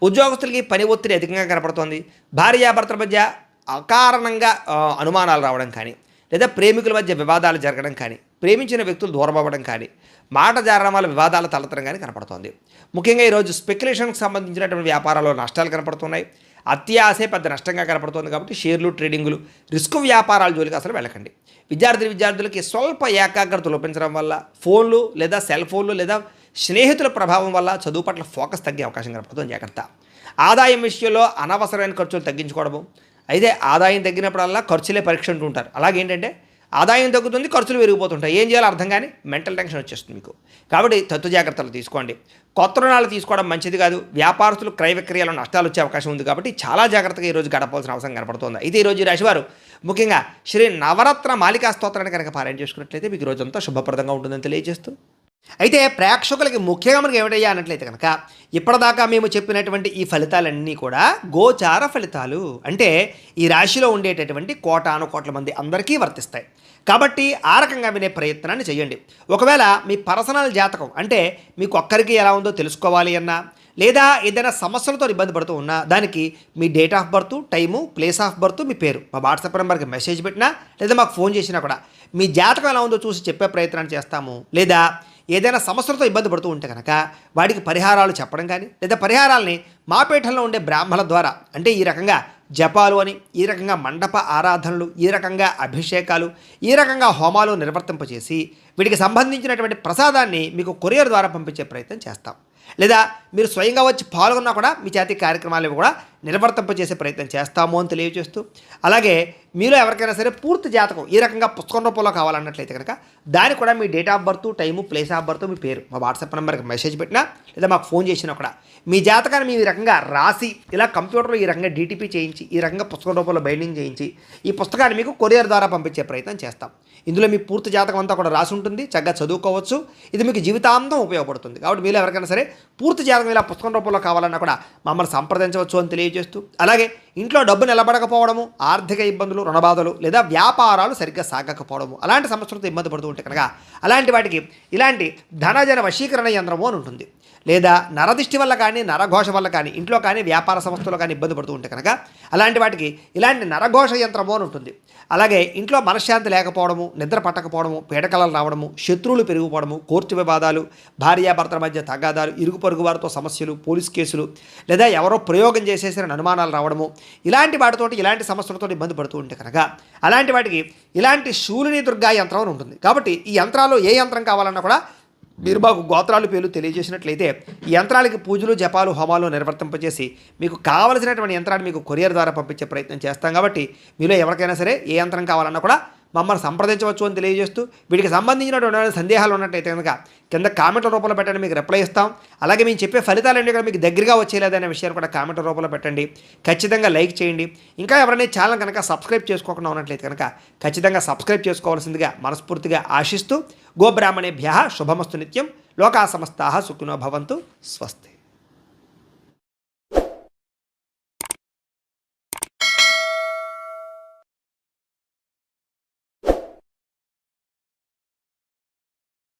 ఉద్యోగస్తులకి పని ఒత్తిడి అధికంగా కనపడుతోంది. భార్యాభర్తల మధ్య అకారణంగా అనుమానాలు రావడం కానీ, లేదా ప్రేమికుల మధ్య వివాదాలు జరగడం కానీ, ప్రేమించిన వ్యక్తులు దూరం అవ్వడం కానీ, మాట జారడం వల్ల వివాదాలు తలెత్తడం కానీ కనపడుతోంది. ముఖ్యంగా ఈరోజు స్పెక్యులేషన్కి సంబంధించినటువంటి వ్యాపారాల్లో నష్టాలు కనపడుతున్నాయి. అత్యాశే పెద్ద నష్టంగా కనపడుతుంది. కాబట్టి షేర్లు, ట్రేడింగులు, రిస్క్ వ్యాపారాల జోలికి అసలు వెళ్ళకండి. విద్యార్థులకి స్వల్ప ఏకాగ్రత లోపించడం వల్ల, ఫోన్లు లేదా సెల్ ఫోన్లు లేదా స్నేహితుల ప్రభావం వల్ల చదువు పట్ల ఫోకస్ తగ్గే అవకాశం కనపడుతుంది. జాగ్రత్త. ఆదాయం విషయంలో అనవసరమైన ఖర్చులు తగ్గించుకోవడము. అయితే ఆదాయం తగ్గినప్పుడల్లా ఖర్చులే పరీక్ష అంటుంటారు. అలాగేంటంటే ఆదాయం తగ్గుతుంది, ఖర్చులు పెరిగిపోతుంటాయి. ఏం చేయాలో అర్థం కానీ మెంటల్ టెన్షన్ వచ్చేస్తుంది మీకు. కాబట్టి జాగ్రత్తలు తీసుకోండి. కొత్త రుణాలు తీసుకోవడం మంచిది కాదు. వ్యాపారస్తులు క్రయ విక్రయాల్లో నష్టాలు వచ్చే అవకాశం ఉంది. కాబట్టి చాలా జాగ్రత్తగా ఈరోజు గడపాల్సిన అవసరం కనపడుతుంది. అయితే ఈరోజు ఈ రాశివారు ముఖ్యంగా శ్రీ నవరత్న మాలికా స్తోత్రాన్ని కనుక పారాయణ చేసుకున్నట్లయితే మీకు రోజంతా శుభప్రదంగా ఉంటుందని తెలియజేస్తూ, అయితే ప్రేక్షకులకి ముఖ్యంగా మనకి ఏమిటయ్యా అన్నట్లయితే కనుక ఇప్పటిదాకా మేము చెప్పినటువంటి ఈ ఫలితాలన్నీ కూడా గోచార ఫలితాలు. అంటే ఈ రాశిలో ఉండేటటువంటి కోటాను కోట్ల మంది అందరికీ వర్తిస్తాయి. కాబట్టి ఆ రకంగా వినే ప్రయత్నాన్ని చేయండి. ఒకవేళ మీ పర్సనల్ జాతకం అంటే మీకు ఒక్కరికి ఎలా ఉందో తెలుసుకోవాలి అన్నా, లేదా ఏదైనా సమస్యలతో ఇబ్బంది పడుతూ ఉన్నా, దానికి మీ date of birth, time, place of birth, మీ పేరు మా వాట్సాప్ నెంబర్కి మెసేజ్ పెట్టినా, లేదా మాకు ఫోన్ చేసినా కూడా మీ జాతకం ఎలా ఉందో చూసి చెప్పే ప్రయత్నం చేస్తాము. లేదా ఏదైనా సమస్యలతో ఇబ్బంది పడుతూ ఉంటే కనుక వాడికి పరిహారాలు చెప్పడం కానీ లేదా పరిహారాలని మా పీఠంలో ఉండే బ్రాహ్మణుల ద్వారా అంటే ఈ రకంగా జపాలు అని, ఈ రకంగా మండప ఆరాధనలు, ఈ రకంగా అభిషేకాలు, ఈ రకంగా హోమాలు నిర్వర్తింపచేసి వీటికి సంబంధించినటువంటి ప్రసాదాన్ని మీకు కొరియర్ ద్వారా పంపించే ప్రయత్నం చేస్తాం. లేదా మీరు స్వయంగా వచ్చి పాల్గొన్నా కూడా మీ చేతి కార్యక్రమాలు కూడా నిర్వర్తింపజేసే ప్రయత్నం చేస్తాము అని తెలియజేస్తూ, అలాగే మీలో ఎవరికైనా సరే పూర్తి జాతకం ఈ రకంగా పుస్తకం రూపంలో కావాలన్నట్లయితే కనుక దానికి కూడా మీ date of birth, time, place of birth, మీ పేరు మా వాట్సాప్ నెంబర్కి మెసేజ్ పెట్టినా లేదా మాకు ఫోన్ చేసినా కూడా మీ జాతకాన్ని మేము ఈ రకంగా రాసి ఇలా కంప్యూటర్లో ఈ రకంగా డీటీపీ చేయించి ఈ రకంగా పుస్తకం రూపంలో బైండింగ్ చేయించి ఈ పుస్తకాన్ని మీకు కొరియర్ ద్వారా పంపించే ప్రయత్నం చేస్తాం. ఇందులో మీ పూర్తి జాతకం అంతా కూడా రాసి ఉంటుంది, చక్కగా చదువుకోవచ్చు. ఇది మీకు జీవితాంతం ఉపయోగపడుతుంది. కాబట్టి మీరు ఎవరికైనా సరే పూర్తి జాతకం ఇలా పుస్తకం రూపంలో కావాలన్నా కూడా మమ్మల్ని సంప్రదించవచ్చు అని తెలియజేస్తూ, అలాగే ఇంట్లో డబ్బు నిలబడకపోవడము, ఆర్థిక ఇబ్బందులు, రుణబాధలు లేదా వ్యాపారాలు సరిగ్గా సాగకపోవడము అలాంటి సమస్యలతో ఇబ్బంది పడుతూ ఉంటే కనుక అలాంటి వాటికి ఇలాంటి ధనజన వశీకరణ యంత్రము అని ఉంటుంది. లేదా నరదిష్టి వల్ల కానీ, నరఘోష వల్ల కానీ, ఇంట్లో కానీ, వ్యాపార సంస్థలో కానీ ఇబ్బంది పడుతూ ఉంటే కనుక అలాంటి వాటికి ఇలాంటి నరఘోష యంత్రము అని ఉంటుంది. అలాగే ఇంట్లో మనశ్శాంతి లేకపోవడము, నిద్ర పట్టకపోవడము, పీడకలలు రావడము, శత్రువులు పెరిగిపోవడము, కోర్టు వివాదాలు, భార్యాభర్తల మధ్య తగాదాలు, ఇరుగు పొరుగు వారితో సమస్యలు, పోలీస్ కేసులు, లేదా ఎవరో ప్రయోగం చేసేసిన అనుమానాలు రావడము, ఇలాంటి వాటితోటి ఇలాంటి సమస్యలతో ఇబ్బంది పడుతూ ఉంటే కనుక అలాంటి వాటికి ఇలాంటి శూలిని దుర్గా యంత్రం అని ఉంటుంది. కాబట్టి ఈ యంత్రాలు ఏ యంత్రం కావాలన్నా కూడా మీరు మాకు గోత్రాలు పేర్లు తెలియజేసినట్లయితే ఈ యంత్రాలకి పూజలు, జపాలు, హోమాలు నిర్వర్తింపజేసి మీకు కావలసినటువంటి యంత్రాన్ని మీకు కొరియర్ ద్వారా పంపించే ప్రయత్నం చేస్తాం. కాబట్టి మీలో ఎవరికైనా సరే ఏ యంత్రం కావాలన్నా కూడా మమ్మల్ని సంప్రదించవచ్చు అని తెలియజేస్తూ, వీటికి సంబంధించినటువంటి సందేహాలు ఉన్నట్టయితే కనుక కింద కామెంట్ల రూపంలో పెట్టండి, మీకు రిప్లై ఇస్తాం. అలాగే మేము చెప్పే ఫలితాలన్నీ కూడా మీకు దగ్గరగా వచ్చేలేదనే విషయాన్ని కూడా కామెంట్ల రూపంలో పెట్టండి. ఖచ్చితంగా లైక్ చేయండి. ఇంకా ఎవరైనా ఛానల్ కనుక సబ్స్క్రైబ్ చేసుకోకుండా ఉన్నట్లయితే కనుక ఖచ్చితంగా సబ్స్క్రైబ్ చేసుకోవాల్సిందిగా మనస్ఫూర్తిగా ఆశిస్తూ, గోబ్రాహ్మణేభ్యః శుభమస్తు నిత్యం. లోకా సమస్తాః సుఖినో భవంతు. స్వస్తి.